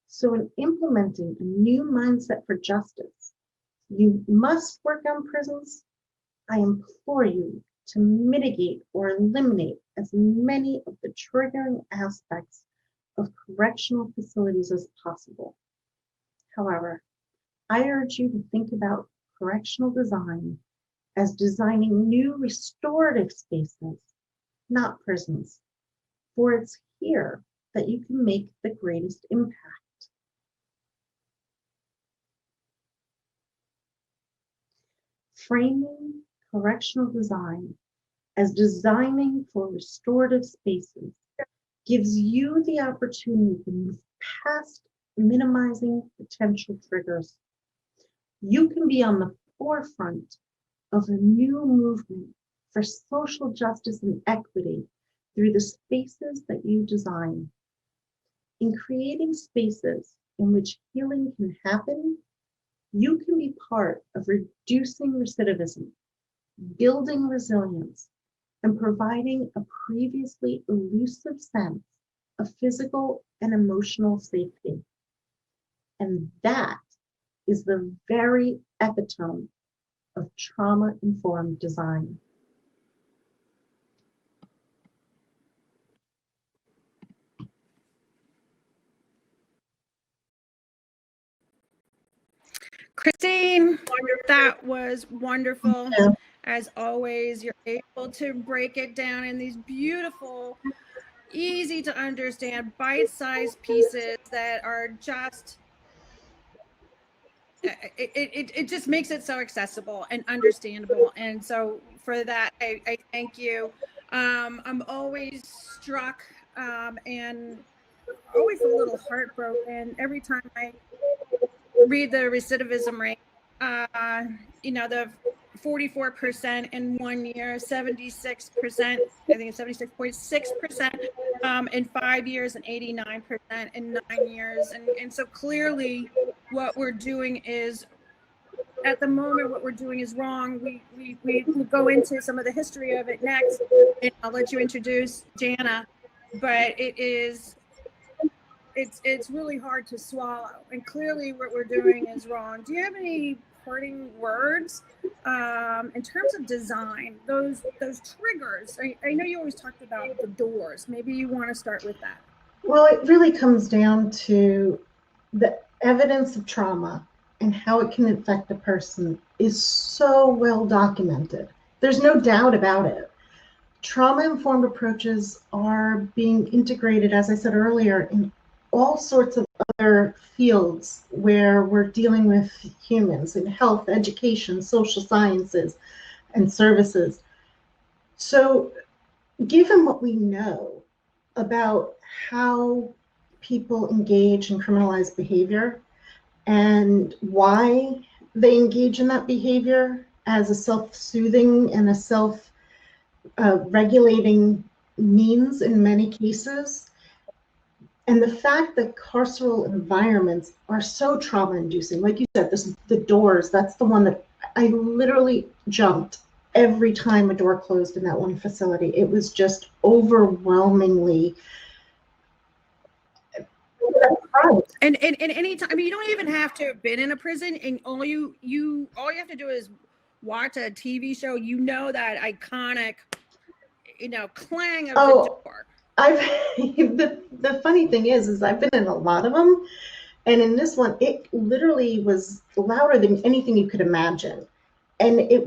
So in implementing a new mindset for justice, you must work on prisons. I implore you to mitigate or eliminate as many of the triggering aspects of correctional facilities as possible. However, I urge you to think about correctional design as designing new restorative spaces, not prisons, for it's here that you can make the greatest impact. Framing correctional design as designing for restorative spaces gives you the opportunity to move past minimizing potential triggers. You can be on the forefront of a new movement for social justice and equity through the spaces that you design. In creating spaces in which healing can happen, you can be part of reducing recidivism, building resilience, and providing a previously elusive sense of physical and emotional safety. And that is the very epitome of trauma-informed design. Christine, that was wonderful. Yeah. As always, you're able to break it down in these beautiful, easy to understand, bite-sized pieces that are just, it just makes it so accessible and understandable. And so for that, I thank you. I'm always struck and always a little heartbroken every time I read the recidivism rate. You know, the 44% in 1 year, 76%, I think it's 76.6% in 5 years, and 89% in 9 years. And so clearly what we're doing is, at the moment, what we're doing is wrong. We go into some of the history of it next, and I'll let you introduce Jana, but it's really hard to swallow, and clearly what we're doing is wrong. Do you have any parting words in terms of design, those triggers? I know you always talked about the doors. Maybe you want to start with that. Well, it really comes down to the evidence of trauma and how it can affect a person is so well documented. There's no doubt about it. Trauma-informed approaches are being integrated, as I said earlier, in all sorts of other fields where we're dealing with humans in health, education, social sciences, and services. So given what we know about how people engage in criminalized behavior and why they engage in that behavior as a self-soothing and a self-regulating means in many cases, and the fact that carceral environments are so trauma-inducing, like you said, the doors, that's the one that I literally jumped every time a door closed in that one facility. It was just overwhelmingly. And any time, I mean, you don't even have to have been in a prison, and all you have to do is watch a TV show. You know that iconic, clang of the door. The funny thing is I've been in a lot of them, and in this one, it literally was louder than anything you could imagine, and it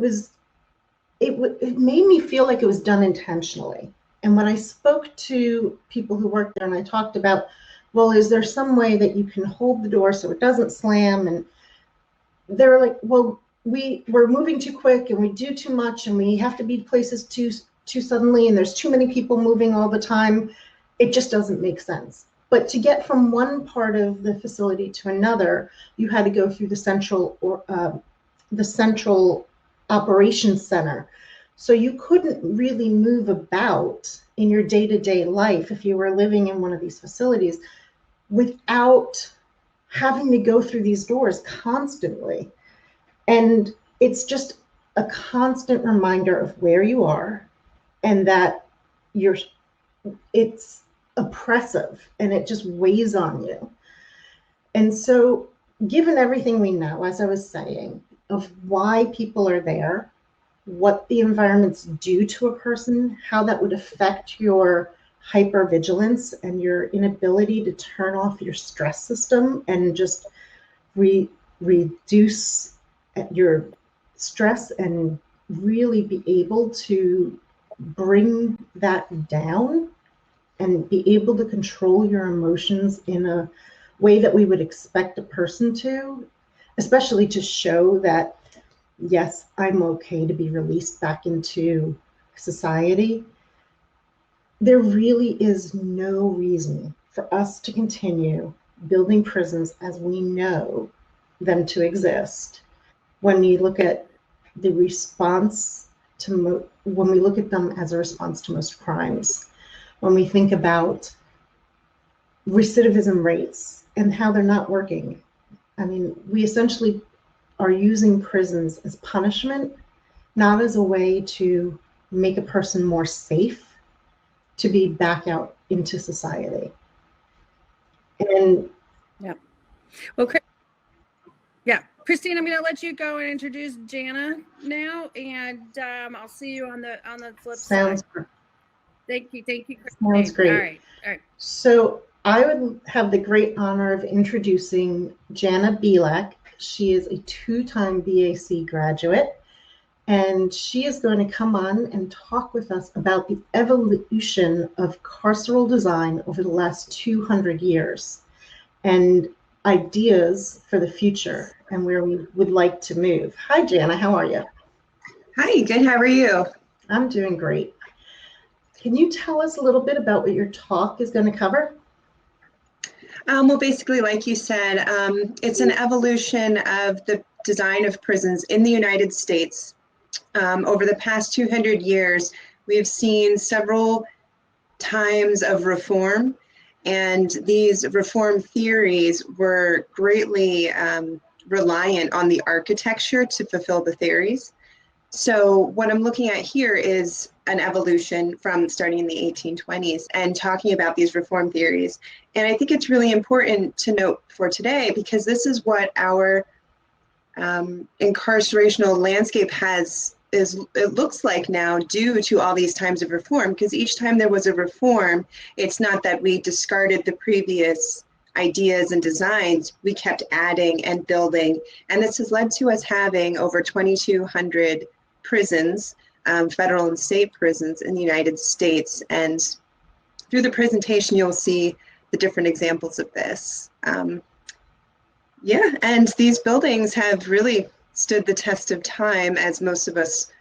made me feel like it was done intentionally. And when I spoke to people who worked there, and I talked about, well, is there some way that you can hold the door so it doesn't slam? And they're like, well, we're moving too quick, and we do too much, and we have to be places too suddenly, and there's too many people moving all the time. It just doesn't make sense. But to get from one part of the facility to another, you had to go through the central operations center. So you couldn't really move about in your day-to-day life if you were living in one of these facilities without having to go through these doors constantly. And it's just a constant reminder of where you are, and that it's oppressive, and it just weighs on you. And so given everything we know, as I was saying, of why people are there, what the environments do to a person, how that would affect your hypervigilance and your inability to turn off your stress system and just reduce your stress and really be able to bring that down and be able to control your emotions in a way that we would expect a person to, especially to show that, yes, I'm okay to be released back into society. There really is no reason for us to continue building prisons as we know them to exist. When you look at the response to, when we look at them as a response to most crimes, when we think about recidivism rates and how they're not working. I mean, we essentially are using prisons as punishment, not as a way to make a person more safe to be back out into society. And yeah. Well, yeah, Christine, I'm going to let you go and introduce Jana now, and I'll see you on the flip sounds side. Thank you, Christine. Sounds great. All right. So I would have the great honor of introducing Jana Belack. She is a 2-time BAC graduate, and she is going to come on and talk with us about the evolution of carceral design over the last 200 years and ideas for the future and where we would like to move. Hi, Jana, how are you? Hi, good, how are you? I'm doing great. Can you tell us a little bit about what your talk is going to cover? Well, basically, like you said, it's an evolution of the design of prisons in the United States. Over the past 200 years, we've seen several times of reform, and these reform theories were greatly reliant on the architecture to fulfill the theories. So what I'm looking at here is an evolution from starting in the 1820s and talking about these reform theories. And I think it's really important to note for today, because this is what our incarcerational landscape it looks like now due to all these times of reform, because each time there was a reform, it's not that we discarded the previous ideas and designs, we kept adding and building. And this has led to us having over 2,200 prisons, federal and state prisons in the United States. And through the presentation, you'll see the different examples of this. Yeah, and these buildings have really stood the test of time, as most of us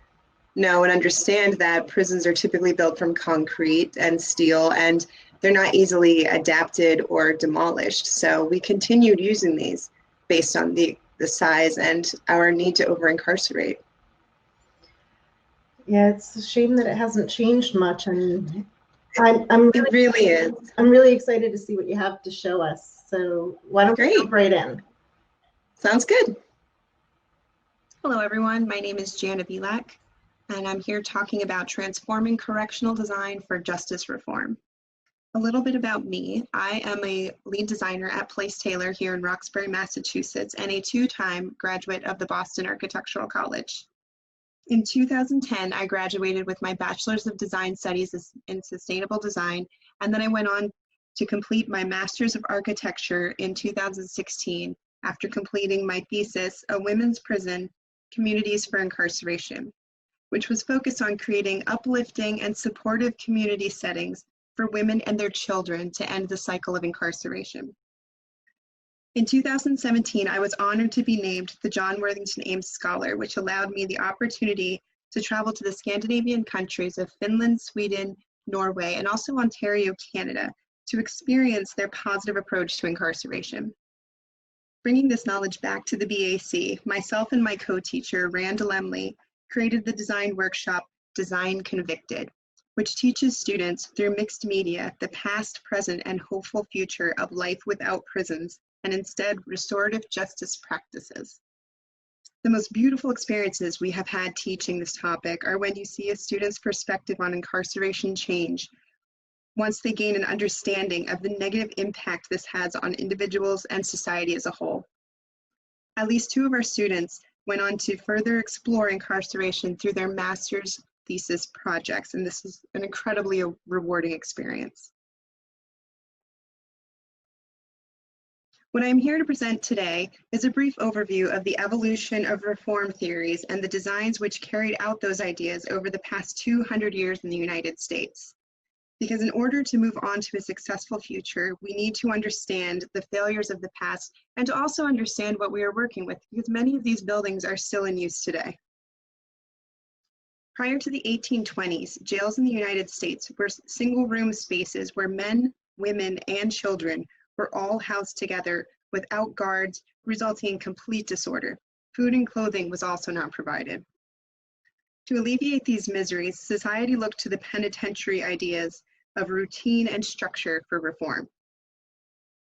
know and understand that prisons are typically built from concrete and steel, and they're not easily adapted or demolished. So we continued using these based on the size and our need to over-incarcerate. Yeah, it's a shame that it hasn't changed much, and It really is. I'm really excited to see what you have to show us. So why don't we jump right in? Sounds good. Hello, everyone. My name is Jana Belack, and I'm here talking about transforming correctional design for justice reform. A little bit about me. I am a lead designer at Place Taylor here in Roxbury, Massachusetts, and a 2-time graduate of the Boston Architectural College. In 2010, I graduated with my Bachelor's of Design Studies in Sustainable Design, and then I went on to complete my Master's of Architecture in 2016 after completing my thesis, A Women's Prison, Communities for Incarceration, which was focused on creating uplifting and supportive community settings for women and their children to end the cycle of incarceration. In 2017, I was honored to be named the John Worthington Ames Scholar, which allowed me the opportunity to travel to the Scandinavian countries of Finland, Sweden, Norway, and also Ontario, Canada, to experience their positive approach to incarceration. Bringing this knowledge back to the BAC, myself and my co-teacher, Randa Lemley, created the design workshop Design Convicted, which teaches students through mixed media the past, present, and hopeful future of life without prisons, and instead restorative justice practices. The most beautiful experiences we have had teaching this topic are when you see a student's perspective on incarceration change once they gain an understanding of the negative impact this has on individuals and society as a whole. At least 2 of our students went on to further explore incarceration through their master's thesis projects, and this is an incredibly rewarding experience. What I'm here to present today is a brief overview of the evolution of reform theories and the designs which carried out those ideas over the past 200 years in the United States. Because in order to move on to a successful future, we need to understand the failures of the past and to also understand what we are working with, because many of these buildings are still in use today. Prior to the 1820s, jails in the United States were single-room spaces where men, women, and children were all housed together without guards, resulting in complete disorder. Food and clothing was also not provided. To alleviate these miseries, society looked to the penitentiary ideas of routine and structure for reform.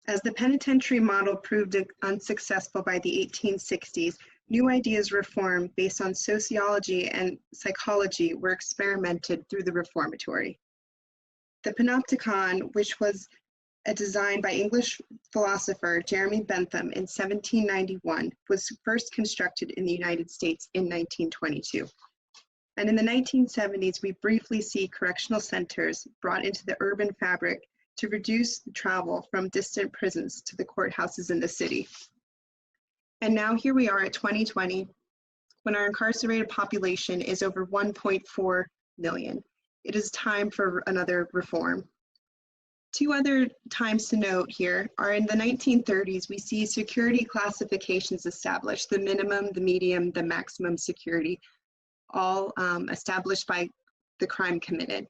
As the penitentiary model proved unsuccessful by the 1860s, new ideas reform based on sociology and psychology were experimented through the reformatory. The Panopticon, which was a design by English philosopher Jeremy Bentham in 1791, was first constructed in the United States in 1922. And in the 1970s, we briefly see correctional centers brought into the urban fabric to reduce the travel from distant prisons to the courthouses in the city. And now here we are at 2020, when our incarcerated population is over 1.4 million. It is time for another reform. Two other times to note here are in the 1930s, we see security classifications established, the minimum, the medium, the maximum security, all established by the crime committed.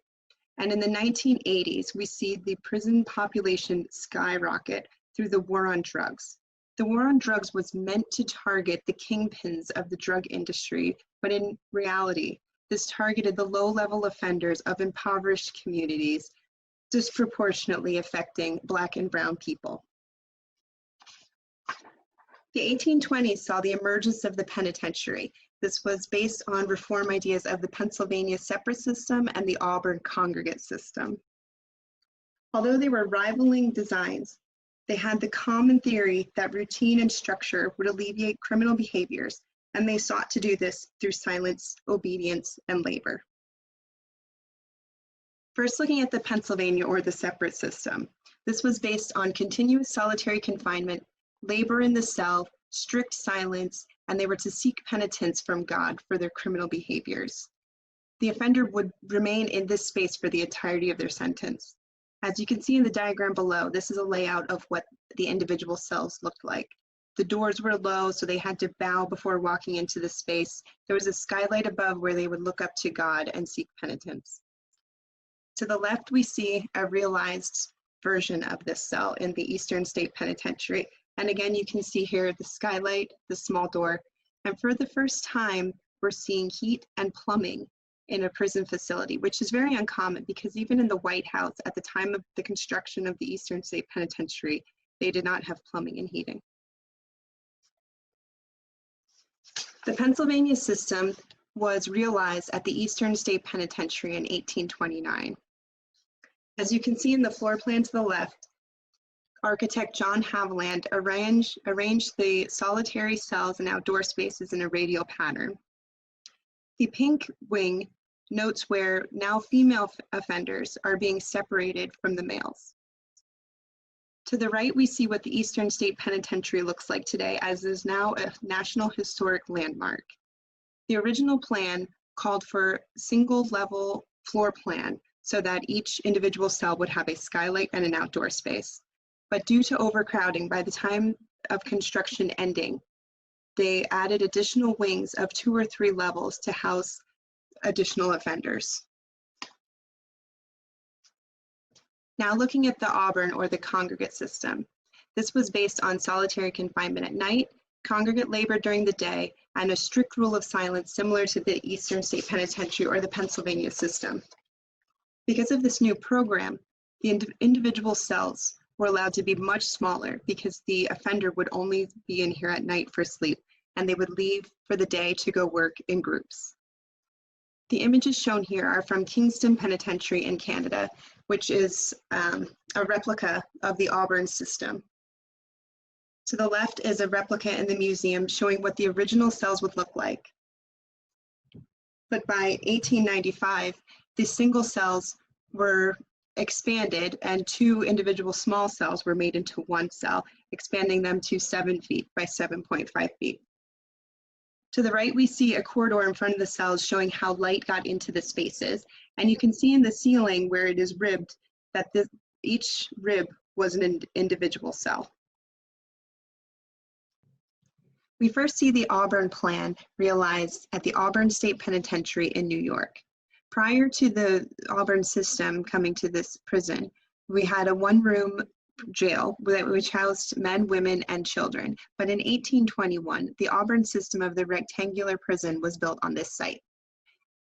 And in the 1980s, we see the prison population skyrocket through the war on drugs. The war on drugs was meant to target the kingpins of the drug industry, but in reality, this targeted the low-level offenders of impoverished communities, disproportionately affecting Black and Brown people. The 1820s saw the emergence of the penitentiary. This was based on reform ideas of the Pennsylvania separate system and the Auburn congregate system. Although they were rivaling designs, they had the common theory that routine and structure would alleviate criminal behaviors, and they sought to do this through silence, obedience, and labor. First, looking at the Pennsylvania or the separate system. This was based on continuous solitary confinement, labor in the cell, strict silence, and they were to seek penitence from God for their criminal behaviors. The offender would remain in this space for the entirety of their sentence. As you can see in the diagram below, this is a layout of what the individual cells looked like. The doors were low, so they had to bow before walking into the space. There was a skylight above where they would look up to God and seek penitence. To the left, we see a realized version of this cell in the Eastern State Penitentiary. And again, you can see here the skylight, the small door, and for the first time, we're seeing heat and plumbing in a prison facility, which is very uncommon because even in the White House at the time of the construction of the Eastern State Penitentiary, they did not have plumbing and heating. The Pennsylvania system was realized at the Eastern State Penitentiary in 1829. As you can see in the floor plan to the left, architect John Haviland arranged the solitary cells and outdoor spaces in a radial pattern. The pink wing notes where now female offenders are being separated from the males. To the right, we see what the Eastern State Penitentiary looks like today, as is now a National Historic Landmark. The original plan called for single-level floor plan so that each individual cell would have a skylight and an outdoor space. But due to overcrowding, by the time of construction ending, they added additional wings of 2 or 3 levels to house additional offenders. Now looking at the Auburn or the congregate system. This was based on solitary confinement at night, congregate labor during the day, and a strict rule of silence similar to the Eastern State Penitentiary or the Pennsylvania system. Because of this new program, the individual cells were allowed to be much smaller because the offender would only be in here at night for sleep, and they would leave for the day to go work in groups. The images shown here are from Kingston Penitentiary in Canada, which is a replica of the Auburn system. To the left is a replica in the museum showing what the original cells would look like. But by 1895, the single cells were expanded and 2 individual small cells were made into 1 cell, expanding them to 7 feet by 7.5 feet. To the right, we see a corridor in front of the cells showing how light got into the spaces. And you can see in the ceiling where it is ribbed that each rib was an individual cell. We first see the Auburn plan realized at the Auburn State Penitentiary in New York. Prior to the Auburn system coming to this prison, we had a 1-room jail which housed men, women, and children. But in 1821, the Auburn system of the rectangular prison was built on this site.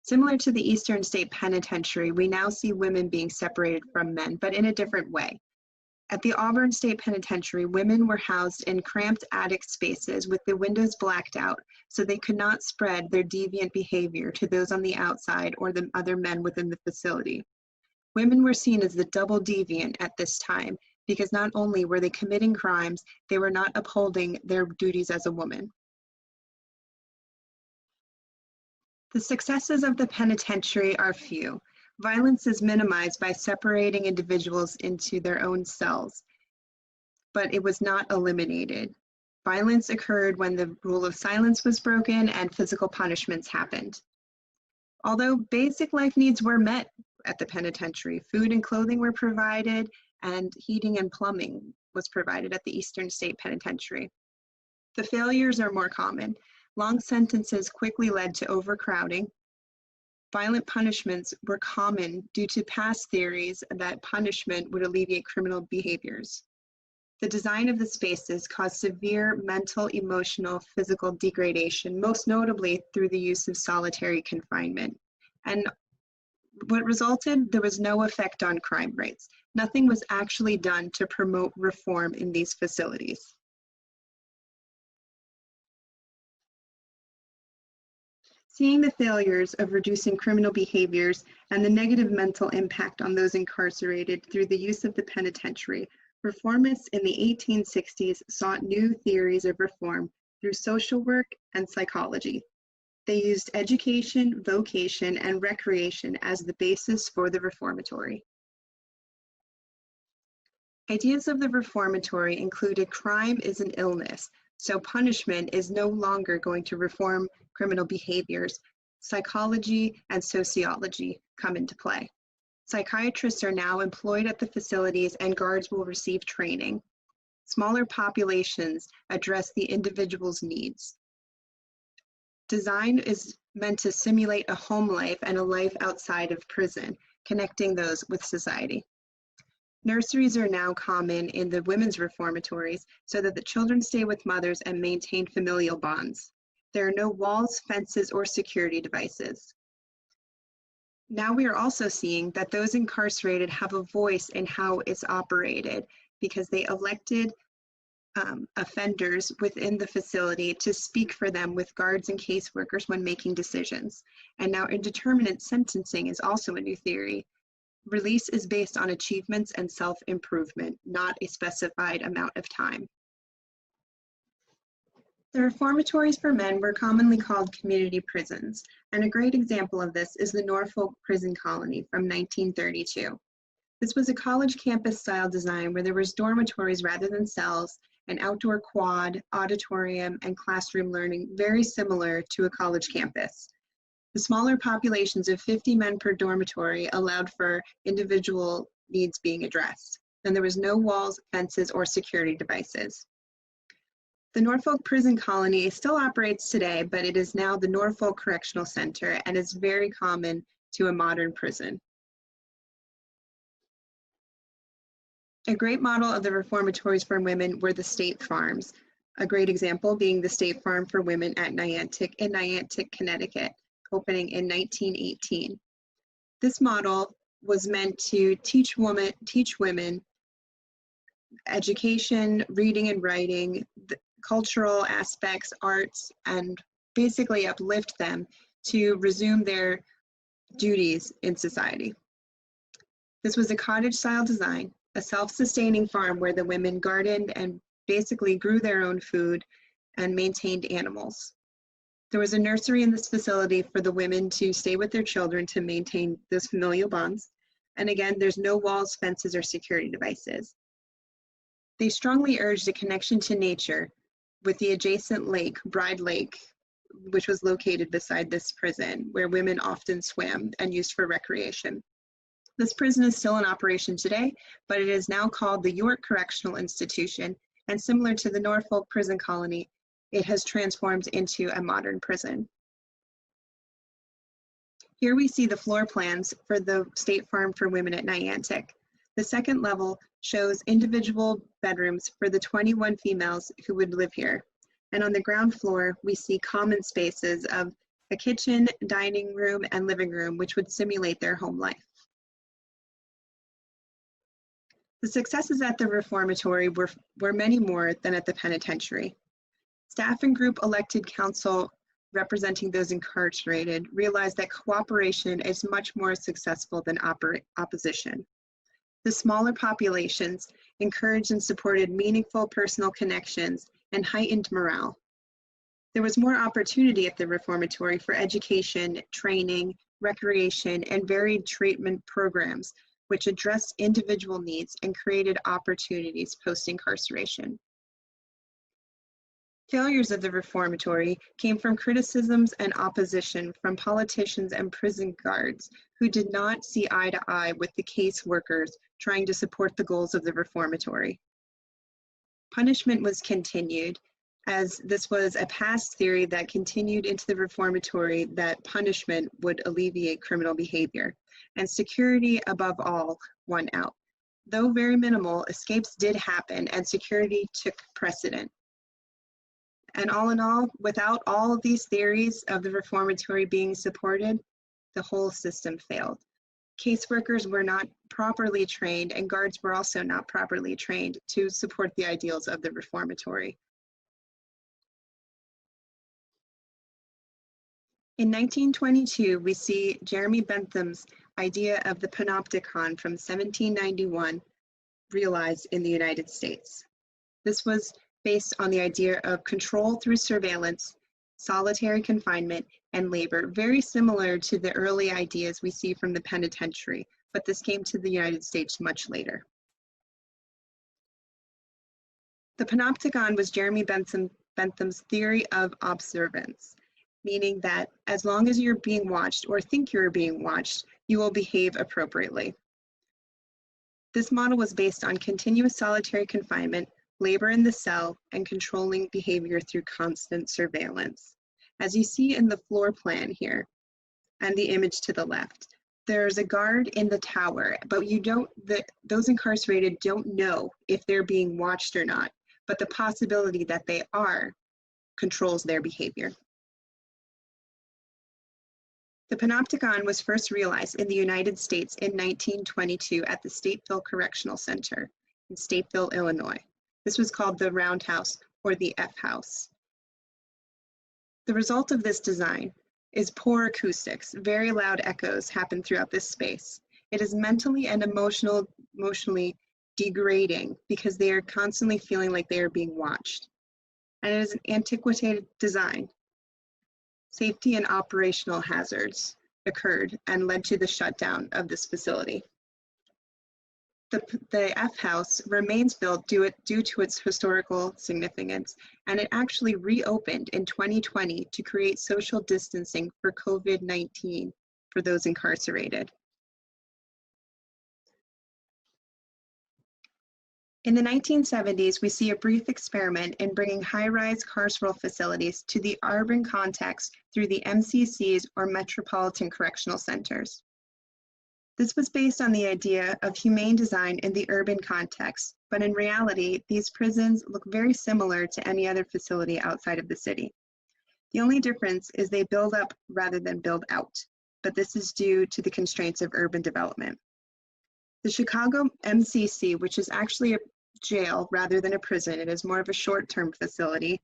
Similar to the Eastern State Penitentiary, we now see women being separated from men, but in a different way. At the Auburn State Penitentiary, women were housed in cramped attic spaces with the windows blacked out so they could not spread their deviant behavior to those on the outside or the other men within the facility. Women were seen as the double deviant at this time because not only were they committing crimes, they were not upholding their duties as a woman. The successes of the penitentiary are few. Violence is minimized by separating individuals into their own cells, but it was not eliminated. Violence occurred when the rule of silence was broken and physical punishments happened. Although basic life needs were met at the penitentiary, food and clothing were provided, and heating and plumbing was provided at the Eastern State Penitentiary. The failures are more common. Long sentences quickly led to overcrowding. Violent punishments were common due to past theories that punishment would alleviate criminal behaviors. The design of the spaces caused severe mental, emotional, physical degradation, most notably through the use of solitary confinement. And what resulted, there was no effect on crime rates. Nothing was actually done to promote reform in these facilities. Seeing the failures of reducing criminal behaviors and the negative mental impact on those incarcerated through the use of the penitentiary, reformists in the 1860s sought new theories of reform through social work and psychology. They used education, vocation, and recreation as the basis for the reformatory. Ideas of the reformatory included crime is an illness, so punishment is no longer going to reform criminal behaviors. Psychology and sociology come into play. Psychiatrists are now employed at the facilities and guards will receive training. Smaller populations address the individual's needs. Design is meant to simulate a home life and a life outside of prison, connecting those with society. Nurseries are now common in the women's reformatories so that the children stay with mothers and maintain familial bonds. There are no walls, fences, or security devices. Now we are also seeing that those incarcerated have a voice in how it's operated because they elected offenders within the facility to speak for them with guards and caseworkers when making decisions. And now indeterminate sentencing is also a new theory. Release is based on achievements and self-improvement, not a specified amount of time. The reformatories for men were commonly called community prisons, and a great example of this is the Norfolk Prison Colony from 1932. This was a college campus style design where there was dormitories rather than cells, an outdoor quad, auditorium, and classroom learning very similar to a college campus. The smaller populations of 50 men per dormitory allowed for individual needs being addressed, and there was no walls, fences, or security devices. The Norfolk Prison Colony still operates today, but it is now the Norfolk Correctional Center and is very common to a modern prison. A great model of the reformatories for women were the state farms, a great example being the State Farm for Women at Niantic in Niantic, Connecticut, opening in 1918. This model was meant to teach women education, reading and writing, the cultural aspects, arts, and basically uplift them to resume their duties in society. This was a cottage-style design, a self-sustaining farm where the women gardened and basically grew their own food and maintained animals. There was a nursery in this facility for the women to stay with their children to maintain those familial bonds. And again, there's no walls, fences, or security devices. They strongly urged a connection to nature with the adjacent lake, Bride Lake, which was located beside this prison, where women often swam and used for recreation. This prison is still in operation today, but it is now called the York Correctional Institution, and similar to the Norfolk Prison Colony, it has transformed into a modern prison. Here we see the floor plans for the State Farm for Women at Niantic. The second level shows individual bedrooms for the 21 females who would live here. And on the ground floor, we see common spaces of a kitchen, dining room, and living room, which would simulate their home life. The successes at the reformatory were many more than at the penitentiary. Staff and group elected counsel representing those incarcerated realized that cooperation is much more successful than opposition. The smaller populations encouraged and supported meaningful personal connections and heightened morale. There was more opportunity at the reformatory for education, training, recreation, and varied treatment programs, which addressed individual needs and created opportunities post-incarceration. Failures of the reformatory came from criticisms and opposition from politicians and prison guards who did not see eye to eye with the caseworkers trying to support the goals of the reformatory. Punishment was continued, as this was a past theory that continued into the reformatory that punishment would alleviate criminal behavior, and security above all won out. Though very minimal, escapes did happen and security took precedent. And all in all, without all of these theories of the reformatory being supported, the whole system failed. Caseworkers were not properly trained, and guards were also not properly trained to support the ideals of the reformatory. In 1922, we see Jeremy Bentham's idea of the panopticon from 1791 realized in the United States. This was based on the idea of control through surveillance, solitary confinement, and labor, very similar to the early ideas we see from the penitentiary, but this came to the United States much later. The panopticon was Jeremy Bentham's theory of observance, meaning that as long as you're being watched or think you're being watched, you will behave appropriately. This model was based on continuous solitary confinement, labor in the cell, and controlling behavior through constant surveillance. As you see in the floor plan here, and the image to the left, there's a guard in the tower, but those incarcerated don't know if they're being watched or not, but the possibility that they are controls their behavior. The panopticon was first realized in the United States in 1922 at the Stateville Correctional Center in Stateville, Illinois. This was called the Roundhouse or the F-House. The result of this design is poor acoustics. Very loud echoes happen throughout this space. It is mentally and emotionally degrading because they are constantly feeling like they are being watched. And it is an antiquated design. Safety and operational hazards occurred and led to the shutdown of this facility. The F-House remains built due to its historical significance, and it actually reopened in 2020 to create social distancing for COVID-19 for those incarcerated. In the 1970s, we see a brief experiment in bringing high-rise carceral facilities to the urban context through the MCCs or Metropolitan Correctional Centers. This was based on the idea of humane design in the urban context, but in reality, these prisons look very similar to any other facility outside of the city. The only difference is they build up rather than build out, but this is due to the constraints of urban development. The Chicago MCC, which is actually a jail rather than a prison, it is more of a short-term facility,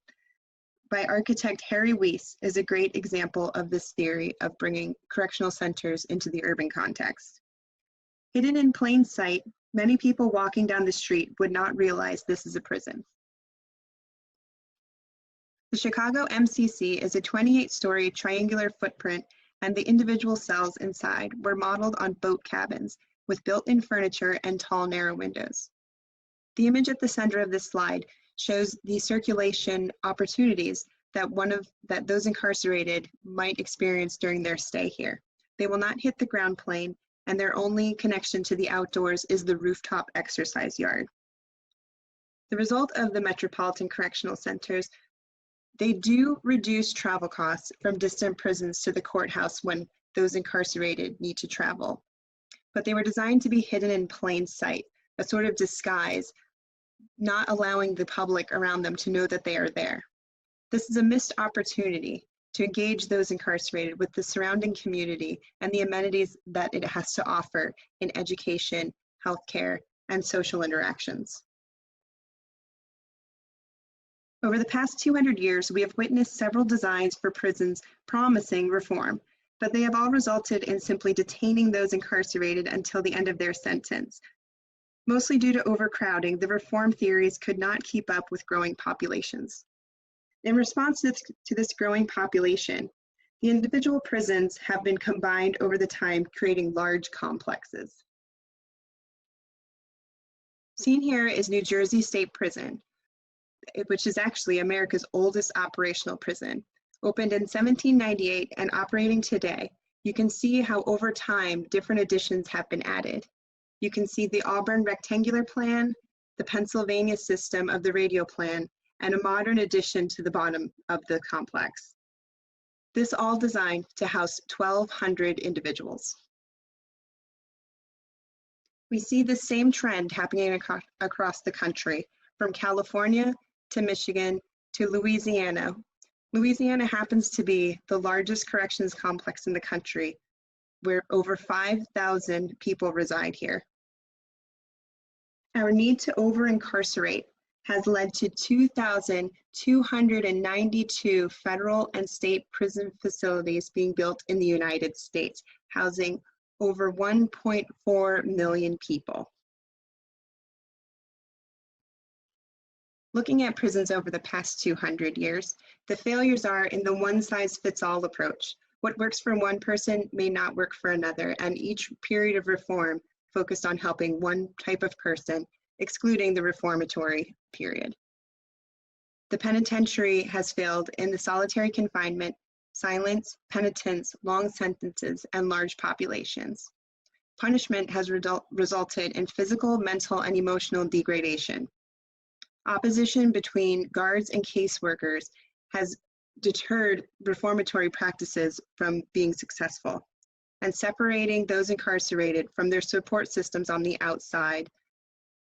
by architect Harry Weiss, is a great example of this theory of bringing correctional centers into the urban context. Hidden in plain sight, many people walking down the street would not realize this is a prison. The Chicago MCC is a 28-story triangular footprint, and the individual cells inside were modeled on boat cabins with built-in furniture and tall, narrow windows. The image at the center of this slide shows the circulation opportunities that those incarcerated might experience during their stay here. They will not hit the ground plane, and their only connection to the outdoors is the rooftop exercise yard. The result of the Metropolitan Correctional Centers, they do reduce travel costs from distant prisons to the courthouse when those incarcerated need to travel. But they were designed to be hidden in plain sight, a sort of disguise, not allowing the public around them to know that they are there. This is a missed opportunity to engage those incarcerated with the surrounding community and the amenities that it has to offer in education, healthcare, and social interactions. Over the past 200 years, we have witnessed several designs for prisons promising reform, but they have all resulted in simply detaining those incarcerated until the end of their sentence. Mostly due to overcrowding, the reform theories could not keep up with growing populations. In response to this growing population, the individual prisons have been combined over the time, creating large complexes. Seen here is New Jersey State Prison, which is actually America's oldest operational prison. Opened in 1798 and operating today, you can see how over time different additions have been added. You can see the Auburn rectangular plan, the Pennsylvania system of the radial plan, and a modern addition to the bottom of the complex. This all designed to house 1,200 individuals. We see the same trend happening across the country, from California to Michigan to Louisiana. Louisiana happens to be the largest corrections complex in the country, where over 5,000 people reside here. Our need to over-incarcerate has led to 2,292 federal and state prison facilities being built in the United States, housing over 1.4 million people. Looking at prisons over the past 200 years, the failures are in the one-size-fits-all approach. What works for one person may not work for another, and each period of reform focused on helping one type of person, excluding the reformatory period. The penitentiary has failed in the solitary confinement, silence, penitence, long sentences, and large populations. Punishment has resulted in physical, mental, and emotional degradation. Opposition between guards and caseworkers has deterred reformatory practices from being successful, and separating those incarcerated from their support systems on the outside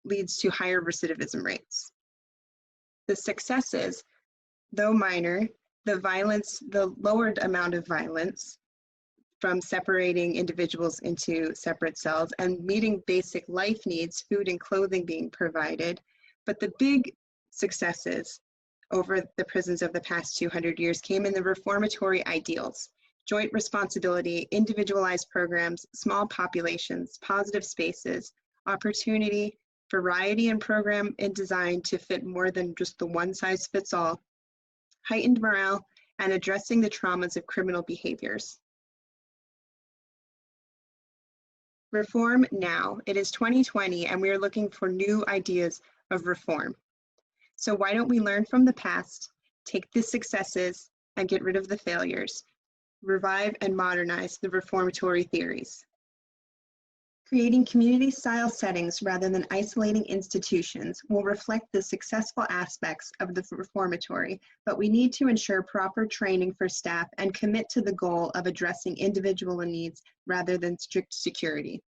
leads to higher recidivism rates. The successes, though minor, the lowered amount of violence from separating individuals into separate cells and meeting basic life needs, food and clothing being provided, but the big successes over the prisons of the past 200 years came in the reformatory ideals: joint responsibility, individualized programs, small populations, positive spaces, opportunity, variety in program and design to fit more than just the one-size-fits-all, heightened morale, and addressing the traumas of criminal behaviors. Reform now. It is 2020 and we are looking for new ideas of reform. So why don't we learn from the past, take the successes and get rid of the failures, revive and modernize the reformatory theories. Creating community-style settings rather than isolating institutions will reflect the successful aspects of the reformatory, but we need to ensure proper training for staff and commit to the goal of addressing individual needs rather than strict security.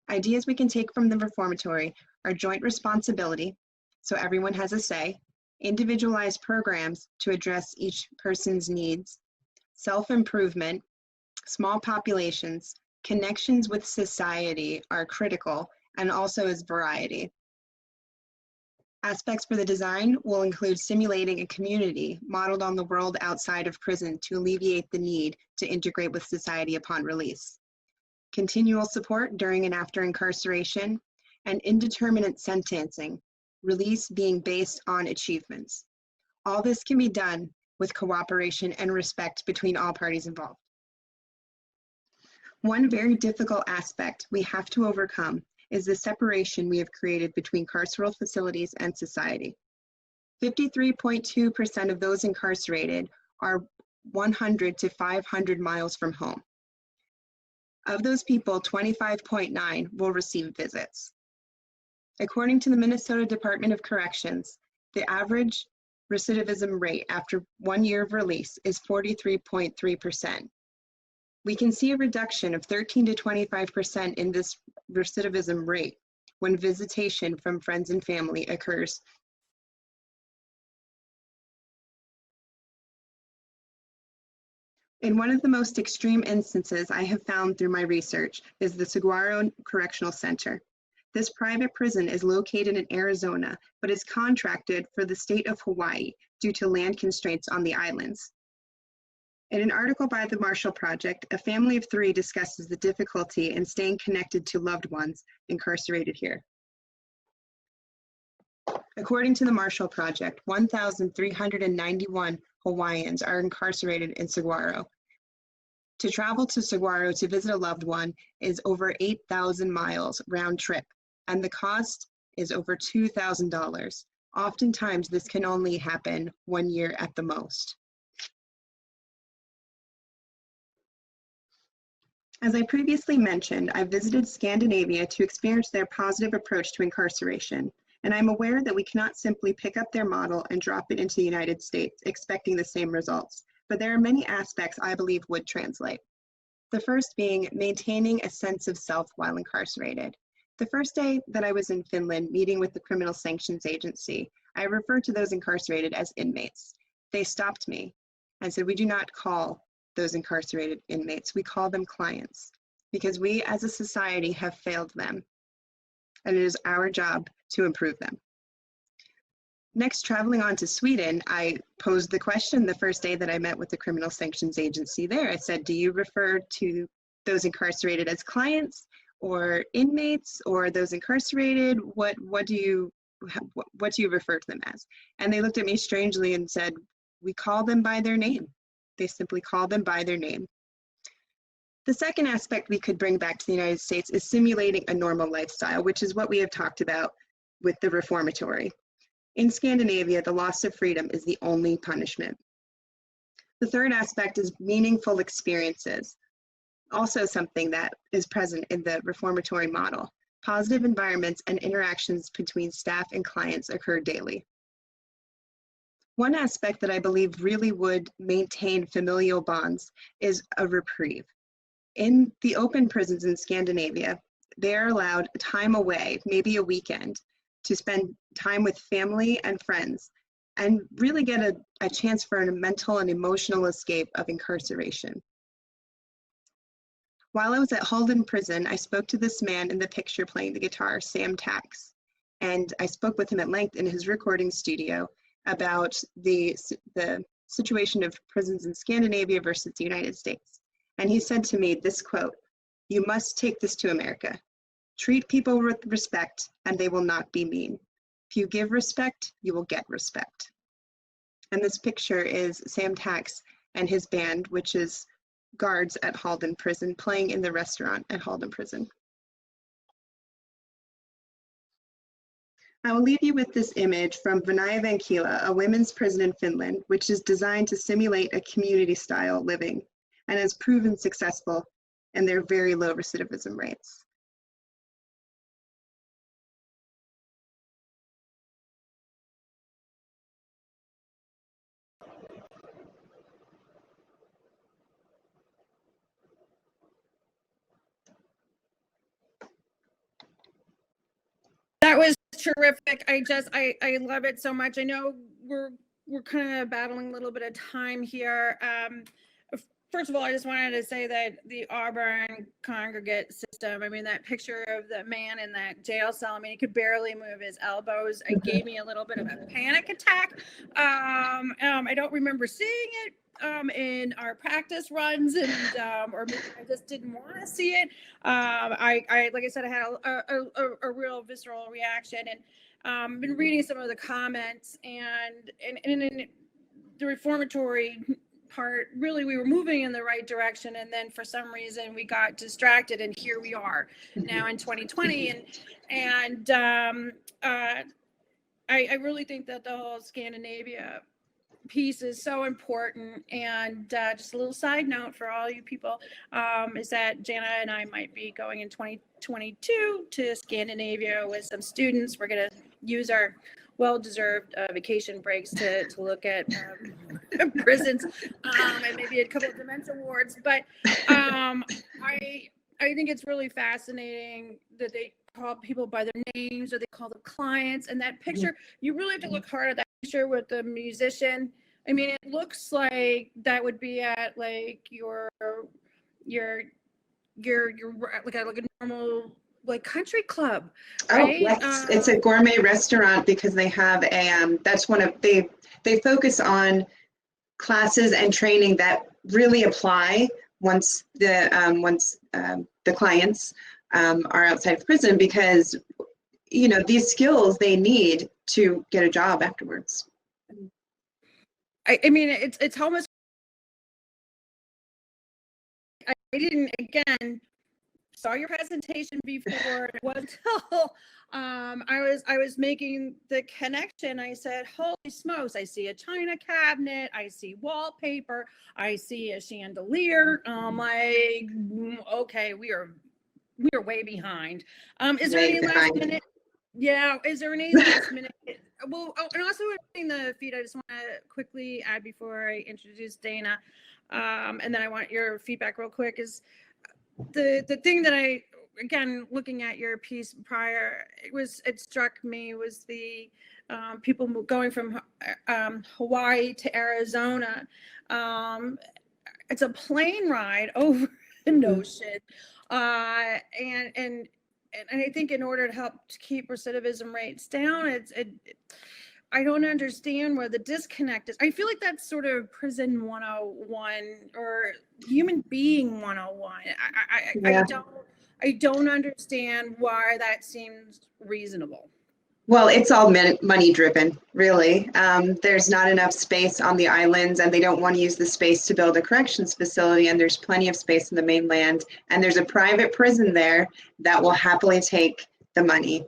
Ideas we can take from the reformatory are joint responsibility, so everyone has a say, individualized programs to address each person's needs, self-improvement, small populations, connections with society are critical, and also is variety. Aspects for the design will include simulating a community modeled on the world outside of prison to alleviate the need to integrate with society upon release. Continual support during and after incarceration, and indeterminate sentencing, release being based on achievements. All this can be done with cooperation and respect between all parties involved. One very difficult aspect we have to overcome is the separation we have created between carceral facilities and society. 53.2% of those incarcerated are 100 to 500 miles from home. Of those people, 25.9 will receive visits. According to the Minnesota Department of Corrections, the average recidivism rate after 1 year of release is 43.3%. We can see a reduction of 13 to 25% in this recidivism rate when visitation from friends and family occurs. In one of the most extreme instances I have found through my research is the Saguaro Correctional Center. This private prison is located in Arizona, but is contracted for the state of Hawaii due to land constraints on the islands. In an article by the Marshall Project, a family of 3 discusses the difficulty in staying connected to loved ones incarcerated here. According to the Marshall Project, 1,391 Hawaiians are incarcerated in Saguaro. To travel to Saguaro to visit a loved one is over 8,000 miles round trip, and the cost is over $2,000. Oftentimes, this can only happen 1 year at the most. As I previously mentioned, I visited Scandinavia to experience their positive approach to incarceration, and I'm aware that we cannot simply pick up their model and drop it into the United States, expecting the same results, but there are many aspects I believe would translate. The first being maintaining a sense of self while incarcerated. The first day that I was in Finland meeting with the Criminal Sanctions Agency, I referred to those incarcerated as inmates. They stopped me and said, "We do not call those incarcerated inmates, we call them clients, because we as a society have failed them, and it is our job to improve them." Next, traveling on to Sweden, I posed the question the first day that I met with the Criminal Sanctions Agency there. I said, "Do you refer to those incarcerated as clients or inmates, or those incarcerated? What do you refer to them as?" And they looked at me strangely and said, "We call them by their name." They simply call them by their name. The second aspect we could bring back to the United States is simulating a normal lifestyle, which is what we have talked about with the reformatory. In Scandinavia, the loss of freedom is the only punishment. The third aspect is meaningful experiences, also something that is present in the reformatory model. Positive environments and interactions between staff and clients occur daily. One aspect that I believe really would maintain familial bonds is a reprieve. In the open prisons in Scandinavia, they are allowed time away, maybe a weekend, to spend time with family and friends and really get a chance for a mental and emotional escape of incarceration. While I was at Halden Prison, I spoke to this man in the picture playing the guitar, Sam Tax, and I spoke with him at length in his recording studio about the situation of prisons in Scandinavia versus the United States. And he said to me this quote, "You must take this to America. Treat people with respect and they will not be mean. If you give respect, you will get respect." And this picture is Sam Tax and his band, which is guards at Halden Prison, playing in the restaurant at Halden Prison. I will leave you with this image from Venäjä Vankila, a women's prison in Finland, which is designed to simulate a community-style living and has proven successful in their very low recidivism rates. That was terrific. I love it so much. I know we're kind of battling a little bit of time here. First of all, I just wanted to say that the Auburn congregate system, I mean, that picture of the man in that jail cell, I mean, he could barely move his elbows. It gave me a little bit of a panic attack. I don't remember seeing it in our practice runs, and or maybe I just didn't want to see it. I like I said, I had a real visceral reaction, and been reading some of the comments, and in the reformatory part, really we were moving in the right direction, and then for some reason we got distracted, and here we are now in 2020, and I really think that the whole Scandinavia piece is so important. And just a little side note for all you people is that Jana and I might be going in 2022 to Scandinavia with some students. We're going to use our well-deserved vacation breaks to look at prisons and maybe a couple of Dements Awards. But I think it's really fascinating that they call people by their names, or they call them clients. And that picture, you really have to look hard at that picture with the musician. I mean, it looks like that would be at like your like a normal like country club, right? Oh, yes. It's a gourmet restaurant because they have a that's one of they focus on classes and training that really apply once the clients are outside of prison, because you know these skills they need to get a job afterwards. I mean, it's almost, I didn't, again, saw your presentation before. It wasn't until I was making the connection. I said, holy smokes, I see a china cabinet, I see wallpaper, I see a chandelier. Like, okay, we are way behind. Is there any last minute? Yeah, is there any last minute? Well, oh, and also in the feed, I just want to quickly add before I introduce Dana, and then I want your feedback real quick, is the thing that I, again, looking at your piece prior, it struck me was the people going from Hawaii to Arizona. It's a plane ride over the ocean, and I think in order to help to keep recidivism rates down, I don't understand where the disconnect is. I feel like that's sort of prison 101 or human being 101. I don't understand why that seems reasonable. Well, it's all money driven, really. There's not enough space on the islands, and they don't want to use the space to build a corrections facility, and there's plenty of space in the mainland, and there's a private prison there that will happily take the money.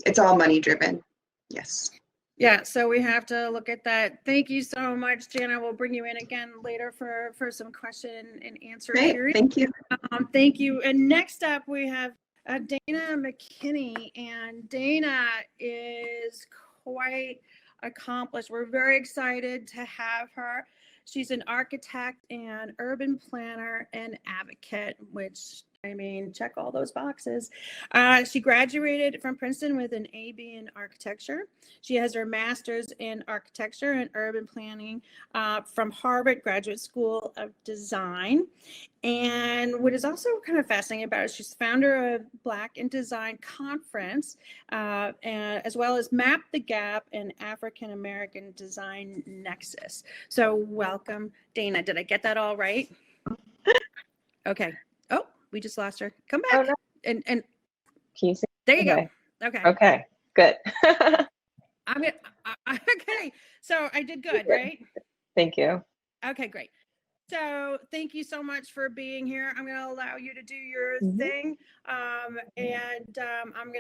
It's all money driven. Yes. Yeah, so we have to look at that. Thank you so much, Jana. We'll bring you in again later for some question and answer period. Thank you. Thank you. And next up, we have Dana McKinney, and Dana is quite accomplished. We're very excited to have her. She's an architect and urban planner and advocate, which, I mean, check all those boxes. She graduated from Princeton with an AB in architecture. She has her master's in architecture and urban planning from Harvard Graduate School of Design. And what is also kind of fascinating about it, she's founder of Black in Design Conference, and as well as Map the Gap and African American Design Nexus. So welcome, Dana. Did I get that all right? Okay. Oh, we just lost her. Come back. Oh, no. And Can you see? there you Okay. go. Okay. Okay, good. Okay. So I did good, right? Thank you. Okay, great. So thank you so much for being here. I'm going to allow you to do your Mhm. thing, and I'm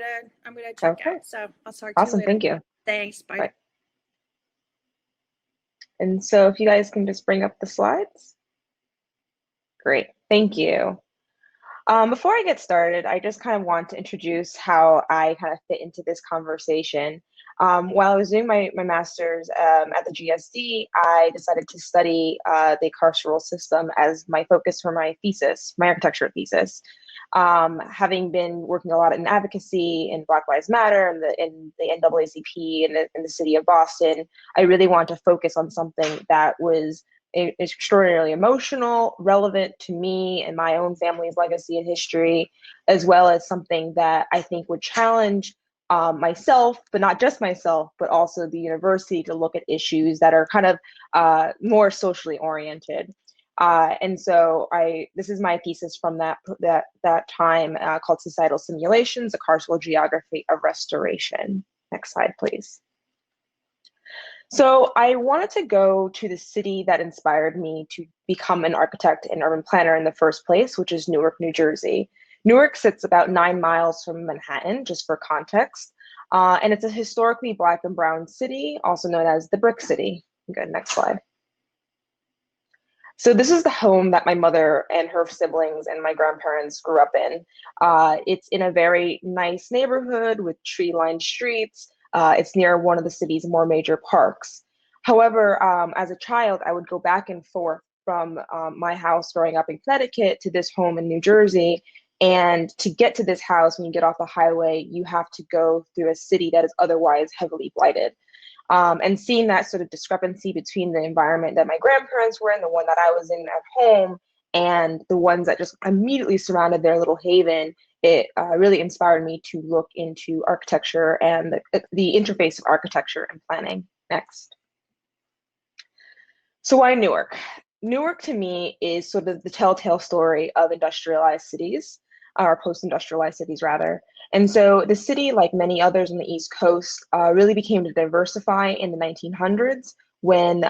gonna check Okay. out. So I'll talk to you Awesome, later. thank you. Thanks. Bye. Bye. And so if you guys can just bring up the slides. Great, thank you. Before I get started, I just kind of want to introduce how I kind of fit into this conversation. While I was doing my master's at the GSD, I decided to study the carceral system as my focus for my thesis, my architecture thesis. Having been working a lot in advocacy in Black Lives Matter and in the NAACP and in the city of Boston, I really wanted to focus on something that was extraordinarily emotional, relevant to me and my own family's legacy and history, as well as something that I think would challenge myself, but not just myself, but also the university to look at issues that are kind of more socially oriented. And so this is my thesis from that time called Societal Simulations, a Carceral Geography of Restoration. Next slide, please. So I wanted to go to the city that inspired me to become an architect and urban planner in the first place, which is Newark, New Jersey. Newark sits about 9 miles from Manhattan, just for context. And it's a historically Black and brown city, also known as the Brick City. Good, next slide. So this is the home that my mother and her siblings and my grandparents grew up in. It's in a very nice neighborhood with tree-lined streets. It's near one of the city's more major parks. However, as a child, I would go back and forth from my house growing up in Connecticut to this home in New Jersey. And to get to this house, when you get off the highway, you have to go through a city that is otherwise heavily blighted. And seeing that sort of discrepancy between the environment that my grandparents were in, the one that I was in at home, and the ones that just immediately surrounded their little haven, it really inspired me to look into architecture and the interface of architecture and planning. Next. So why Newark? Newark to me is sort of the telltale story of industrialized cities, or post-industrialized cities rather. And so the city, like many others on the East Coast, really became to diversify in the 1900s when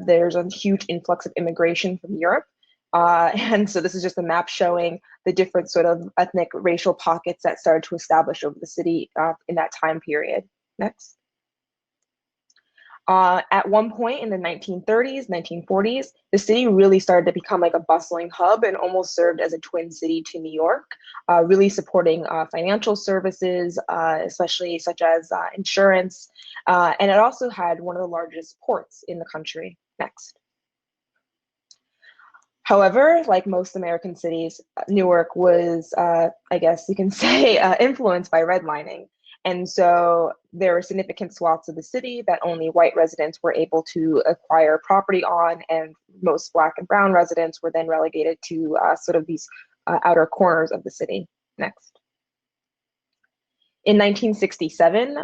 there's a huge influx of immigration from Europe. And so this is just a map showing the different sort of ethnic racial pockets that started to establish over the city in that time period. Next. At one point in the 1930s, 1940s, the city really started to become like a bustling hub and almost served as a twin city to New York, really supporting financial services, especially such as insurance. And it also had one of the largest ports in the country. Next. However, like most American cities, Newark was, I guess you can say, influenced by redlining. And so there were significant swaths of the city that only white residents were able to acquire property on, and most Black and brown residents were then relegated to sort of these outer corners of the city. Next. In 1967,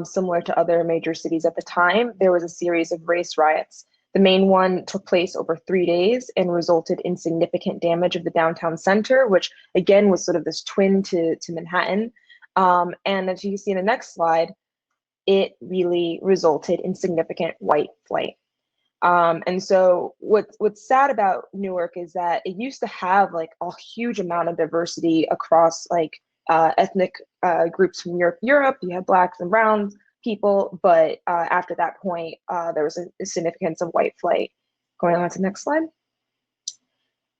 similar to other major cities at the time, there was a series of race riots. The main one took place over 3 days and resulted in significant damage of the downtown center, which again was sort of this twin to Manhattan. And as you see in the next slide, it really resulted in significant white flight. And so what's sad about Newark is that it used to have like a huge amount of diversity across like ethnic groups from Europe. You had Blacks and browns people, but after that point, there was a significance of white flight. Going on to the next slide.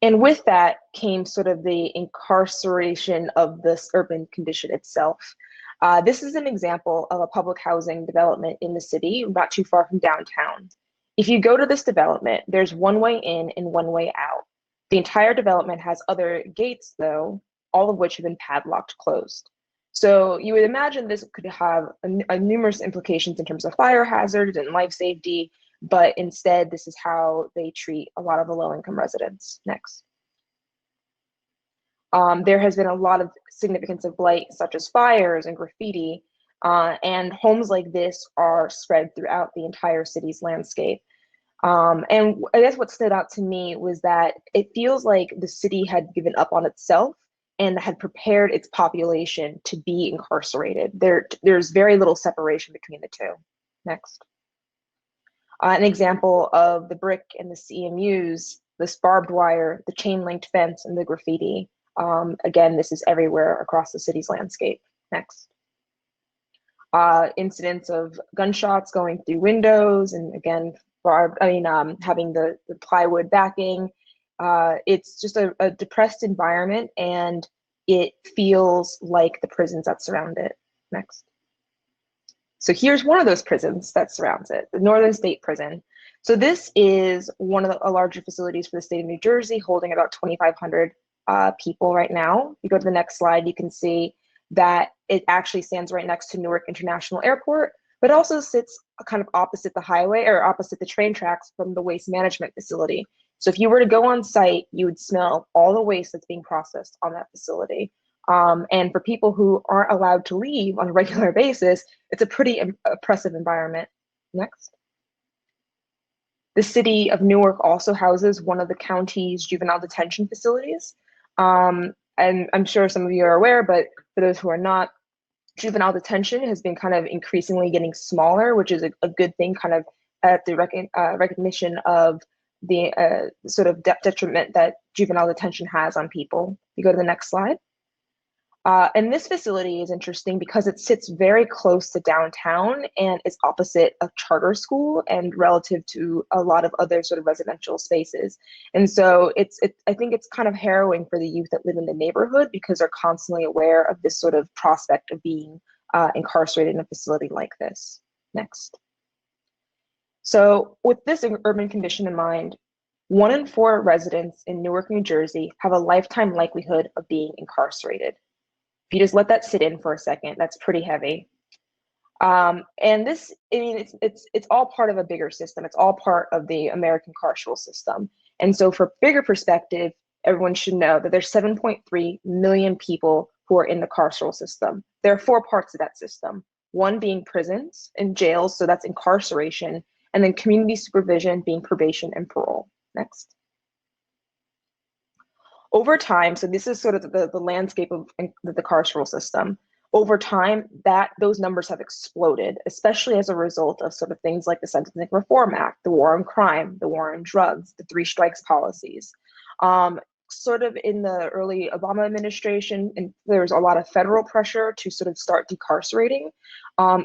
And with that came sort of the incarceration of this urban condition itself. This is an example of a public housing development in the city, not too far from downtown. If you go to this development, there's one way in and one way out. The entire development has other gates though, all of which have been padlocked closed. So you would imagine this could have numerous implications in terms of fire hazards and life safety, but instead this is how they treat a lot of the low-income residents. Next. There has been a lot of significance of blight, such as fires and graffiti, and homes like this are spread throughout the entire city's landscape. And I guess what stood out to me was that it feels like the city had given up on itself and had prepared its population to be incarcerated. There's very little separation between the two. Next. An example of the brick and the CMUs, this barbed wire, the chain linked fence, and the graffiti. Again, this is everywhere across the city's landscape. Next. Incidents of gunshots going through windows, and again, having the plywood backing. It's just a depressed environment, and it feels like the prisons that surround it. Next. So here's one of those prisons that surrounds it, the Northern State Prison. So this is one of the larger facilities for the state of New Jersey, holding about 2,500 people right now. If you go to the next slide, you can see that it actually stands right next to Newark International Airport, but also sits kind of opposite the highway or opposite the train tracks from the waste management facility. So if you were to go on site, you would smell all the waste that's being processed on that facility. And for people who aren't allowed to leave on a regular basis, it's a pretty oppressive environment. Next. The city of Newark also houses one of the county's juvenile detention facilities. And I'm sure some of you are aware, but for those who are not, juvenile detention has been kind of increasingly getting smaller, which is a good thing, kind of at the recognition of the sort of detriment that juvenile detention has on people. You go to the next slide. And this facility is interesting because it sits very close to downtown and is opposite a charter school and relative to a lot of other sort of residential spaces. And so I think it's kind of harrowing for the youth that live in the neighborhood because they're constantly aware of this sort of prospect of being incarcerated in a facility like this. Next. So with this urban condition in mind, 1 in 4 residents in Newark, New Jersey have a lifetime likelihood of being incarcerated. If you just let that sit in for a second, that's pretty heavy. And this, I mean, it's all part of a bigger system. It's all part of the American carceral system. And so for bigger perspective, everyone should know that there's 7.3 million people who are in the carceral system. There are 4 parts of that system. One being prisons and jails, so that's incarceration, and then community supervision being probation and parole. Next. Over time, so this is sort of the landscape of the carceral system. Over time, those numbers have exploded, especially as a result of sort of things like the Sentencing Reform Act, the war on crime, the war on drugs, the 3 strikes policies. Sort of in the early Obama administration, and there was a lot of federal pressure to sort of start decarcerating,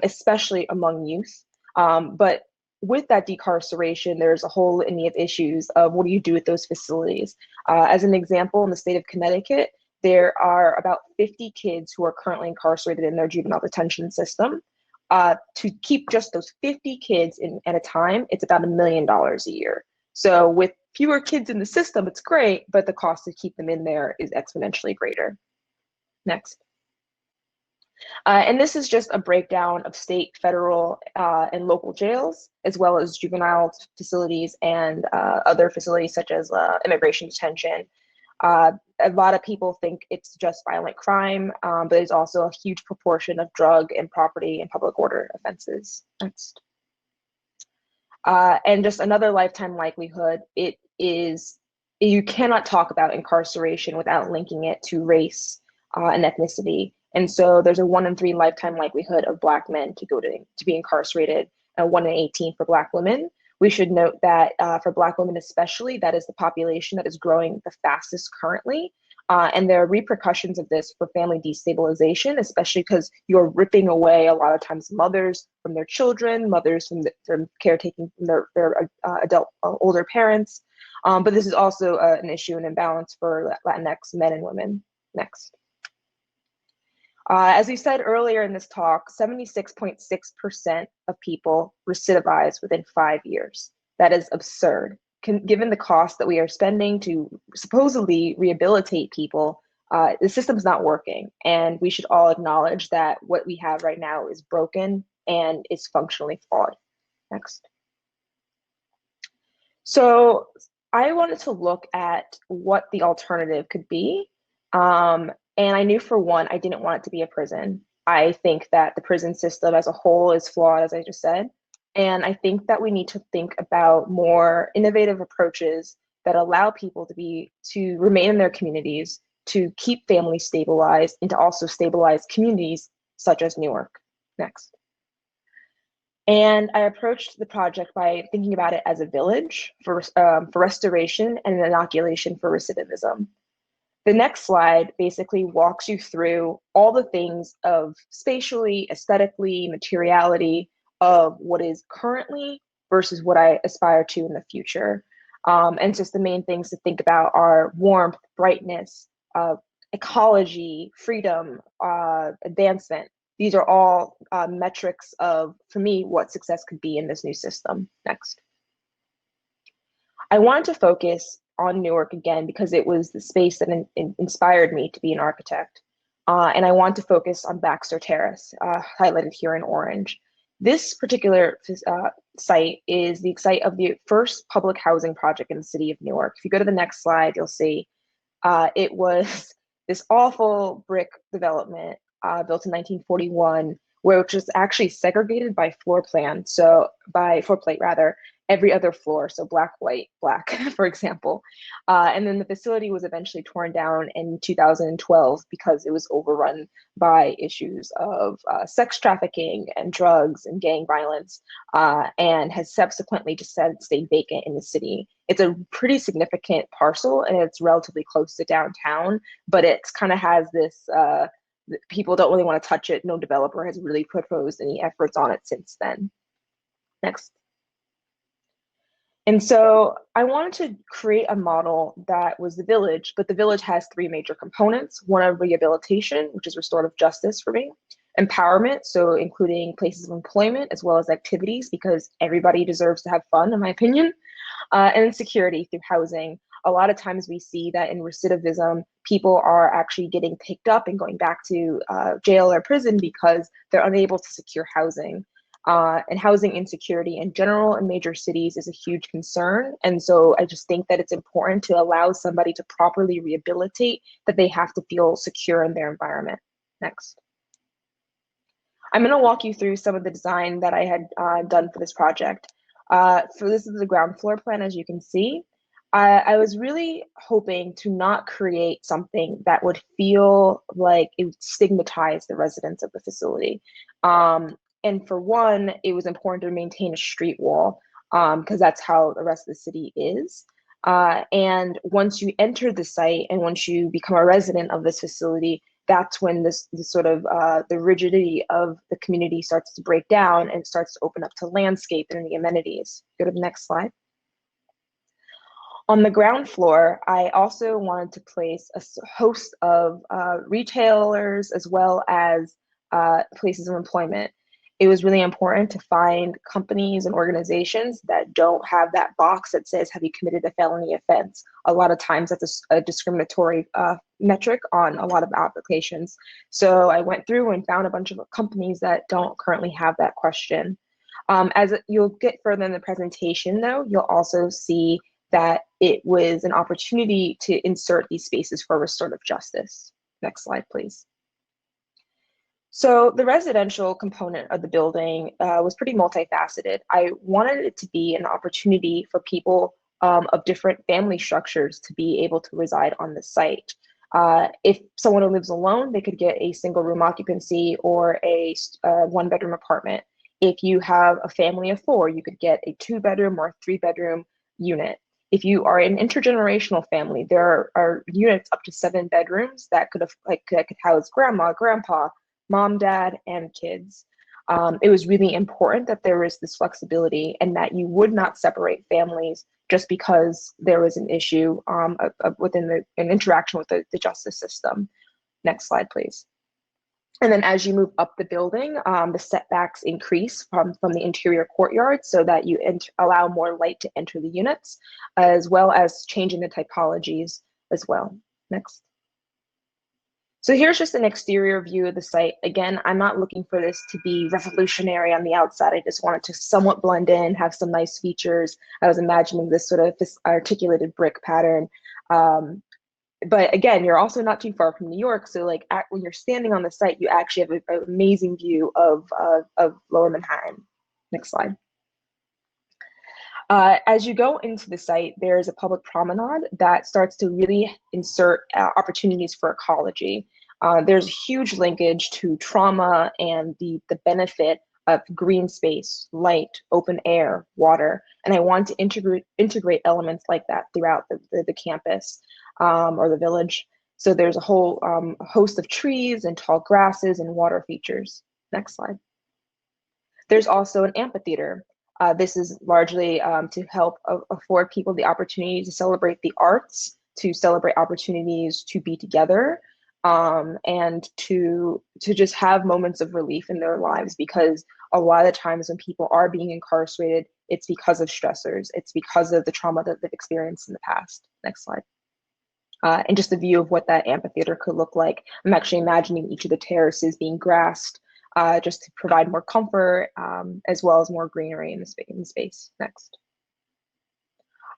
especially among youth. But with that decarceration, there's a whole litany of issues of what do you do with those facilities. As an example, in the state of Connecticut, there are about 50 kids who are currently incarcerated in their juvenile detention system. To keep just those 50 kids at a time, it's about $1 million a year. So with fewer kids in the system, it's great, but the cost to keep them in there is exponentially greater. Next. And this is just a breakdown of state, federal, and local jails, as well as juvenile facilities and other facilities such as immigration detention. A lot of people think it's just violent crime, but it's also a huge proportion of drug and property and public order offenses. Next. And just another lifetime likelihood, it is, you cannot talk about incarceration without linking it to race and ethnicity. And so there's a 1 in 3 lifetime likelihood of Black men to be incarcerated, and 1 in 18 for Black women. We should note that for Black women especially, that is the population that is growing the fastest currently. And there are repercussions of this for family destabilization, especially because you're ripping away a lot of times mothers from their children, mothers from caretaking from their adult older parents. But this is also an issue, an imbalance for Latinx men and women. Next. As we said earlier in this talk, 76.6% of people recidivize within 5 years. That is absurd. Given the cost that we are spending to supposedly rehabilitate people, the system's not working. And we should all acknowledge that what we have right now is broken and is functionally flawed. Next. So I wanted to look at what the alternative could be. And I knew, for one, I didn't want it to be a prison. I think that the prison system as a whole is flawed, as I just said. And I think that we need to think about more innovative approaches that allow people to remain in their communities, to keep families stabilized, and to also stabilize communities such as Newark. Next. And I approached the project by thinking about it as a village for restoration and an inoculation for recidivism. The next slide basically walks you through all the things of spatially, aesthetically, materiality of what is currently versus what I aspire to in the future. And just the main things to think about are warmth, brightness, ecology, freedom, advancement. These are all metrics of, for me, what success could be in this new system. Next. I wanted to focus on Newark again because it was the space that inspired me to be an architect. And I want to focus on Baxter Terrace, highlighted here in orange. This particular site is the site of the first public housing project in the city of Newark. If you go to the next slide, you'll see it was this awful brick development built in 1941, which was actually segregated by floor plan. So by floor plate rather, every other floor. So black, white, black, for example. And then the facility was eventually torn down in 2012 because it was overrun by issues of sex trafficking and drugs and gang violence, and has subsequently just stayed vacant in the city. It's a pretty significant parcel and it's relatively close to downtown, but it kind of has this, people don't really want to touch it. No developer has really proposed any efforts on it since then. Next. And so I wanted to create a model that was the village, but the village has three major components. One of rehabilitation, which is restorative justice for me, empowerment, so including places of employment as well as activities, because everybody deserves to have fun, in my opinion, and security through housing. A lot of times we see that in recidivism, people are actually getting picked up and going back to jail or prison because they're unable to secure housing. And housing insecurity in general in major cities is a huge concern. And so I just think that it's important to allow somebody to properly rehabilitate, that they have to feel secure in their environment. Next. I'm going to walk you through some of the design that I had done for this project. For this is the ground floor plan, as you can see. I was really hoping to not create something that would feel like it would stigmatize the residents of the facility. And for one, it was important to maintain a street wall because that's how the rest of the city is. And once you enter the site and once you become a resident of this facility, that's when this sort of the rigidity of the community starts to break down and starts to open up to landscape and the amenities. Go to the next slide. On the ground floor, I also wanted to place a host of retailers as well as places of employment. It was really important to find companies and organizations that don't have that box that says, have you committed a felony offense? A lot of times that's a discriminatory metric on a lot of applications. So I went through and found a bunch of companies that don't currently have that question. As you'll get further in the presentation though, you'll also see that it was an opportunity to insert these spaces for restorative justice. Next slide, please. So the residential component of the building was pretty multifaceted. I wanted it to be an opportunity for people of different family structures to be able to reside on the site. If someone who lives alone, they could get a single room occupancy or a one-bedroom apartment. If you have a family of four, you could get a 2-bedroom or 3-bedroom unit. If you are an intergenerational family, there are units up to 7 bedrooms that could house grandma, grandpa, mom, dad, and kids. It was really important that there was this flexibility and that you would not separate families just because there was an issue within an interaction with the justice system. Next slide, please. And then as you move up the building, the setbacks increase from the interior courtyard so that you allow more light to enter the units, as well as changing the typologies as well. Next. So here's just an exterior view of the site. Again, I'm not looking for this to be revolutionary on the outside. I just wanted to somewhat blend in, have some nice features. I was imagining this sort of articulated brick pattern. But again, you're also not too far from New York. So like when you're standing on the site, you actually have an amazing view of Lower Manhattan. Next slide. As you go into the site, there's a public promenade that starts to really insert opportunities for ecology. There's a huge linkage to trauma and the benefit of green space, light, open air, water. And I want to integrate elements like that throughout the campus or the village. So there's a whole host of trees and tall grasses and water features. Next slide. There's also an amphitheater. This is largely to help afford people the opportunity to celebrate the arts, to celebrate opportunities to be together, and to just have moments of relief in their lives, because a lot of times when people are being incarcerated, it's because of stressors. It's because of the trauma that they've experienced in the past. Next slide. And just a view of what that amphitheater could look like. I'm actually imagining each of the terraces being grassed just to provide more comfort as well as more greenery in the space. Next.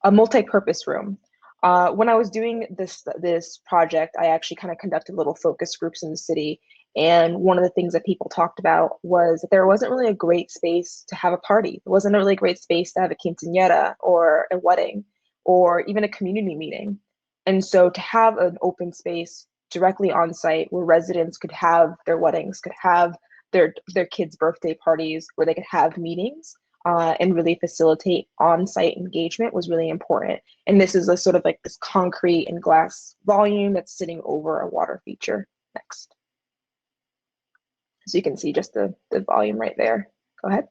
A multi-purpose room. When I was doing this project, I actually kind of conducted little focus groups in the city. And one of the things that people talked about was that there wasn't really a great space to have a party. There wasn't a really great space to have a quinceañera or a wedding or even a community meeting. And so to have an open space directly on site where residents could have their weddings, could have their kids' birthday parties, where they could have meetings, and really facilitate on-site engagement was really important. And this is a sort of like this concrete and glass volume that's sitting over a water feature. Next. So you can see just the volume right there. Go ahead.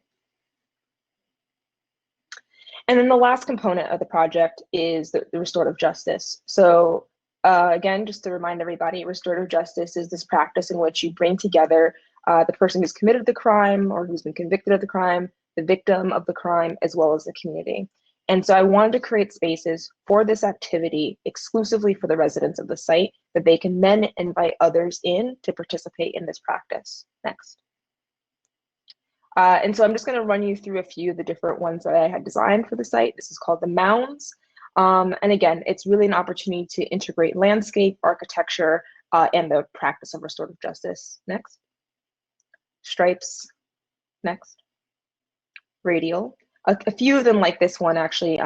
And then the last component of the project is the restorative justice. So again, just to remind everybody, restorative justice is this practice in which you bring together the person who's committed the crime or who's been convicted of the crime, the victim of the crime, as well as the community. And so I wanted to create spaces for this activity exclusively for the residents of the site that they can then invite others in to participate in this practice. Next. And so I'm just going to run you through a few of the different ones that I had designed for the site. This is called the mounds. And again, it's really an opportunity to integrate landscape, architecture, and the practice of restorative justice. Next. Stripes. Next. Radial. A few of them, like this one, actually,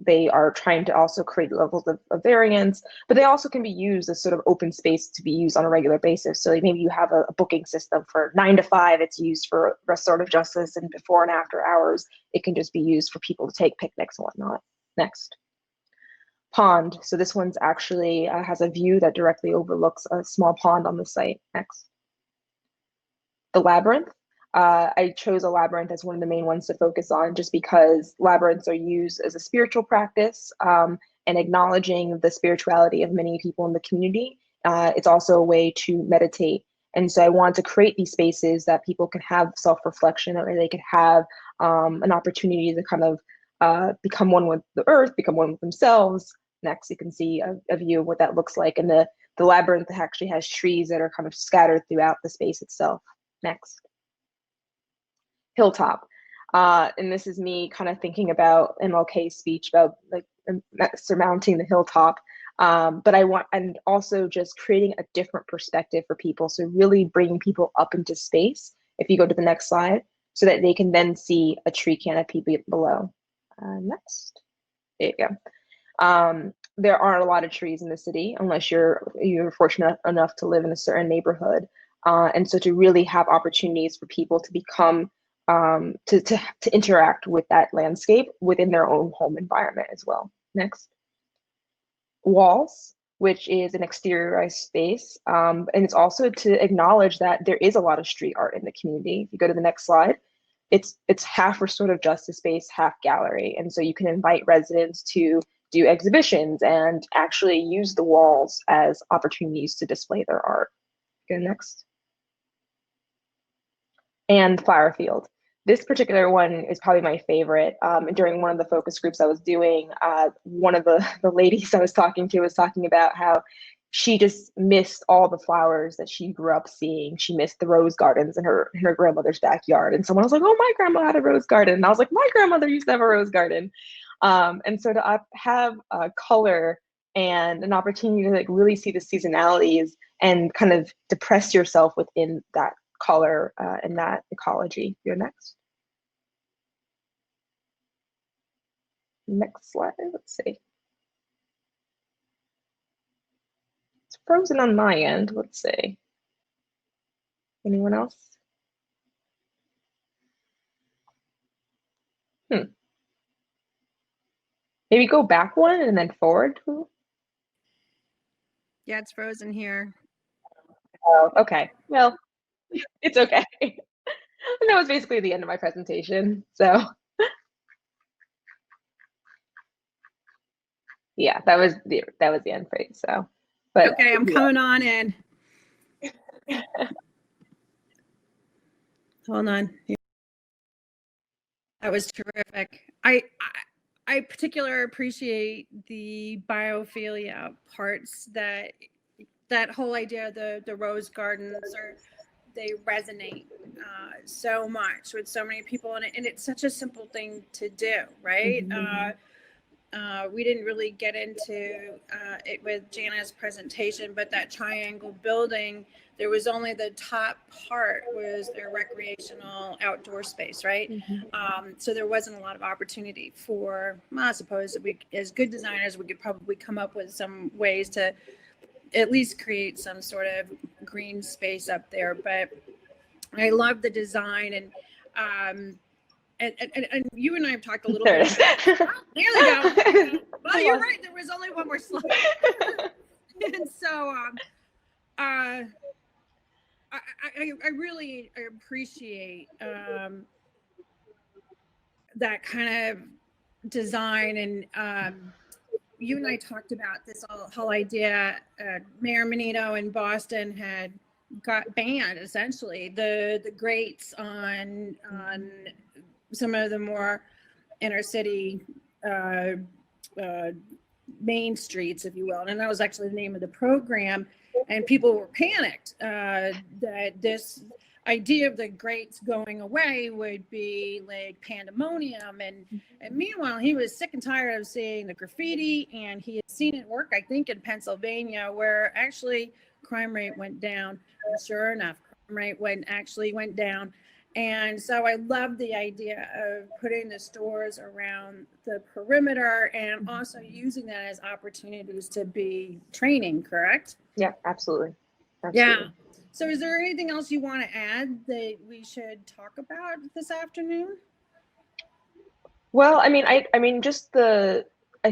they are trying to also create levels of variance, but they also can be used as sort of open space to be used on a regular basis. So maybe you have a booking system for 9 to 5, it's used for restorative justice, and before and after hours, it can just be used for people to take picnics and whatnot. Next. Pond. So this one's actually has a view that directly overlooks a small pond on the site. Next. The labyrinth. I chose a labyrinth as one of the main ones to focus on just because labyrinths are used as a spiritual practice, and acknowledging the spirituality of many people in the community. It's also a way to meditate. And so I want to create these spaces that people can have self-reflection, or they could have an opportunity to kind of become one with the earth, become one with themselves. Next, you can see a view of what that looks like. And the labyrinth actually has trees that are kind of scattered throughout the space itself. Next. Hilltop. And this is me kind of thinking about MLK's speech about like surmounting the hilltop. But and also just creating a different perspective for people. So really bringing people up into space. If you go to the next slide, so that they can then see a tree canopy below. Next. There you go. There aren't a lot of trees in the city unless you're fortunate enough to live in a certain neighborhood. And so to really have opportunities for people to become to interact with that landscape within their own home environment as well. Next. Walls, which is an exteriorized space. And it's also to acknowledge that there is a lot of street art in the community. If you go to the next slide, it's half restorative justice space, half gallery. And so you can invite residents to do exhibitions and actually use the walls as opportunities to display their art. Go next. And flower field. This particular one is probably my favorite. During one of the focus groups I was doing, one of the ladies I was talking to was talking about how she just missed all the flowers that she grew up seeing. She missed the rose gardens in her grandmother's backyard. And someone was like, oh, my grandma had a rose garden. And I was like, my grandmother used to have a rose garden. And so to have color and an opportunity to like really see the seasonalities and kind of depress yourself within that color and that ecology. You're next. Next slide, let's see. It's frozen on my end, let's see. Anyone else? Maybe go back one and then forward. Yeah, it's frozen here. Oh, okay. Well, it's okay. That was basically the end of my presentation. So yeah, that was the end phase. So, but Okay, I'm coming on in. Hold on. That was terrific. I particularly appreciate the biophilia parts, that whole idea, the rose gardens, or they resonate so much with so many people, and it's such a simple thing to do, right? we didn't really get into it with Jana's presentation, but that triangle building, there was only the top part was their recreational outdoor space, right? So there wasn't a lot of opportunity for, I suppose, that we, as good designers, we could probably come up with some ways to at least create some sort of green space up there. But I love the design, and you and I have talked a little There bit. it is. There we go. Well, you're right. There was only one more slide. And so I really appreciate that kind of design. And you and I talked about this whole idea. Mayor Menino in Boston had got banned, essentially, the grates on some of the more inner city main streets, if you will. And that was actually the name of the program. And people were panicked that this idea of the grates going away would be like pandemonium. And meanwhile, he was sick and tired of seeing the graffiti, and he had seen it work, I think, in Pennsylvania, where actually crime rate went down. And sure enough, crime rate went down. And so I love the idea of putting the stores around the perimeter and also using that as opportunities to be training, correct? Yeah, absolutely. Yeah. So is there anything else you want to add that we should talk about this afternoon? Well, I mean, just I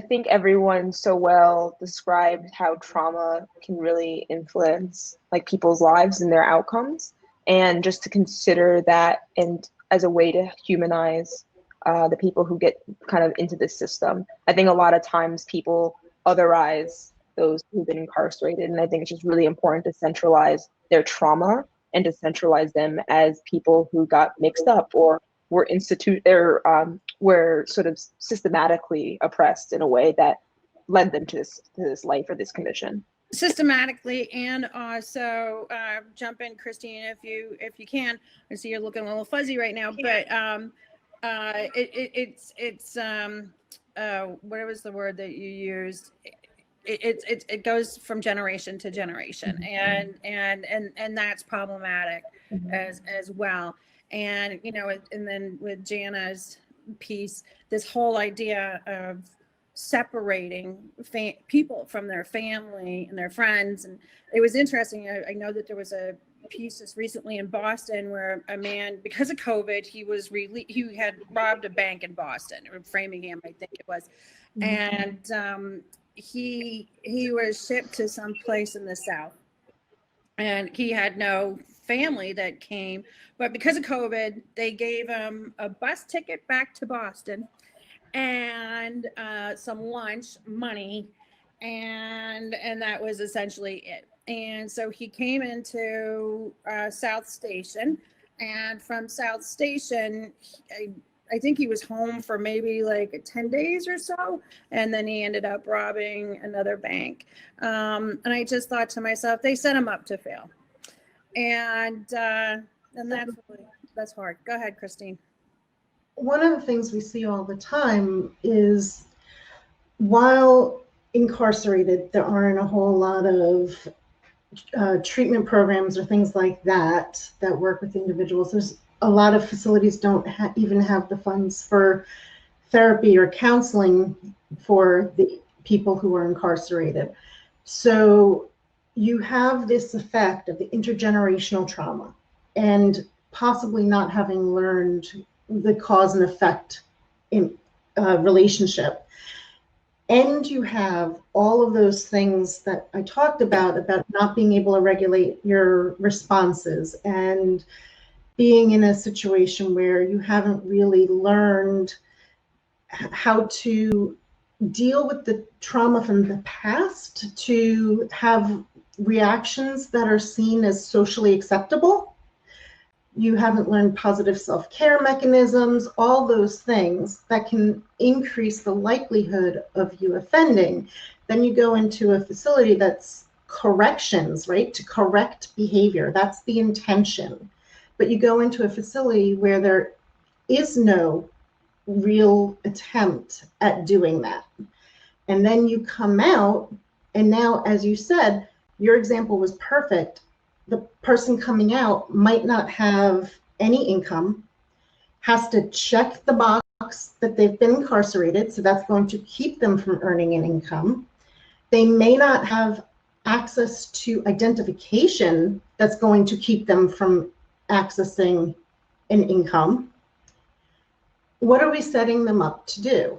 think everyone so well described how trauma can really influence like people's lives and their outcomes, and just to consider that and as a way to humanize the people who get kind of into this system. I think a lot of times people otherize those who've been incarcerated, and I think it's just really important to centralize their trauma and to centralize them as people who got mixed up or were were sort of systematically oppressed in a way that led them to this life or this condition. Systematically, and also jump in, Christine, if you can. I see you're looking a little fuzzy right now, but it's what was the word that you used? It goes from generation to generation, and that's problematic as well. And and then with Jana's piece, this whole idea of separating people from their family and their friends. And it was interesting. I know that there was a piece just recently in Boston where a man, because of COVID, he had robbed a bank in Boston, or Framingham, I think it was. And he was shipped to some place in the South, and he had no family that came, but because of COVID, they gave him a bus ticket back to Boston and some lunch money, and that was essentially it. And so he came into South Station, and from South Station, I think he was home for maybe like 10 days or so, and then he ended up robbing another bank. And I just thought to myself, they set him up to fail, and that's hard. Go ahead, Christine. One of the things we see all the time is, while incarcerated, there aren't a whole lot of treatment programs or things like that work with individuals. There's a lot of facilities don't even have the funds for therapy or counseling for the people who are incarcerated. So you have this effect of the intergenerational trauma and possibly not having learned the cause and effect in relationship. And you have all of those things that I talked about not being able to regulate your responses and being in a situation where you haven't really learned how to deal with the trauma from the past to have reactions that are seen as socially acceptable. You haven't learned positive self-care mechanisms, all those things that can increase the likelihood of you offending. Then you go into a facility that's corrections, right? To correct behavior. That's the intention. But you go into a facility where there is no real attempt at doing that. And then you come out, and now, as you said, your example was perfect. The person coming out might not have any income, has to check the box that they've been incarcerated, so that's going to keep them from earning an income. They may not have access to identification that's going to keep them from accessing an income. What are we setting them up to do?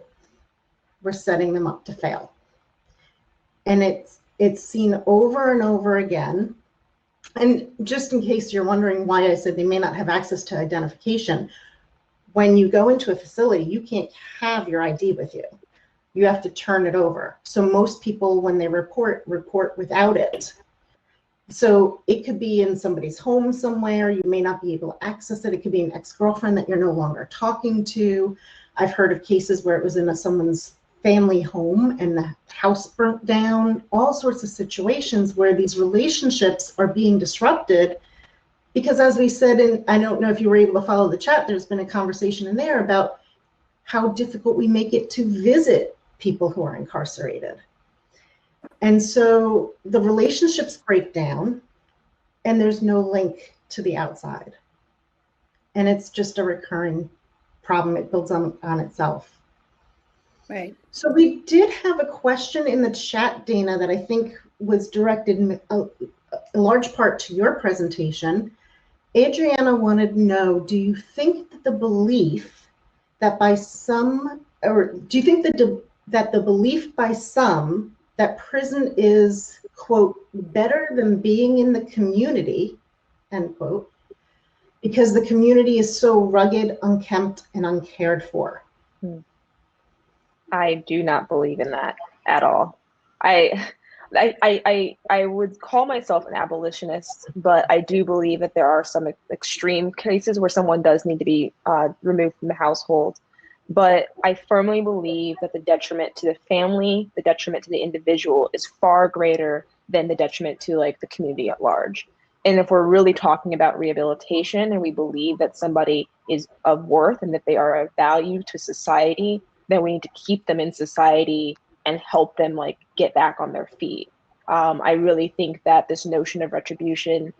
We're setting them up to fail. And it's seen over and over again. And just in case you're wondering why I said they may not have access to identification, when you go into a facility, you can't have your ID with you. You have to turn it over. So most people, when they report without it. So it could be in somebody's home somewhere. You may not be able to access it. It could be an ex-girlfriend that you're no longer talking to. I've heard of cases where it was in someone's family home and the house burnt down. All sorts of situations where these relationships are being disrupted because, as we said, and I don't know if you were able to follow the chat, there's been a conversation in there about how difficult we make it to visit people who are incarcerated. And so the relationships break down and there's no link to the outside. And it's just a recurring problem. It builds on itself. Right. So we did have a question in the chat, Dana, that I think was directed in a large part to your presentation. Adriana wanted to know, do you think that the belief that by some, or do you think that the belief by some that prison is, quote, better than being in the community, end quote, because the community is so rugged, unkempt, and uncared for? I do not believe in that at all. I would call myself an abolitionist, but I do believe that there are some extreme cases where someone does need to be removed from the household. But I firmly believe that the detriment to the family, the detriment to the individual is far greater than the detriment to like the community at large. And if we're really talking about rehabilitation and we believe that somebody is of worth and that they are of value to society, then we need to keep them in society and help them like get back on their feet. I really think that this notion of retribution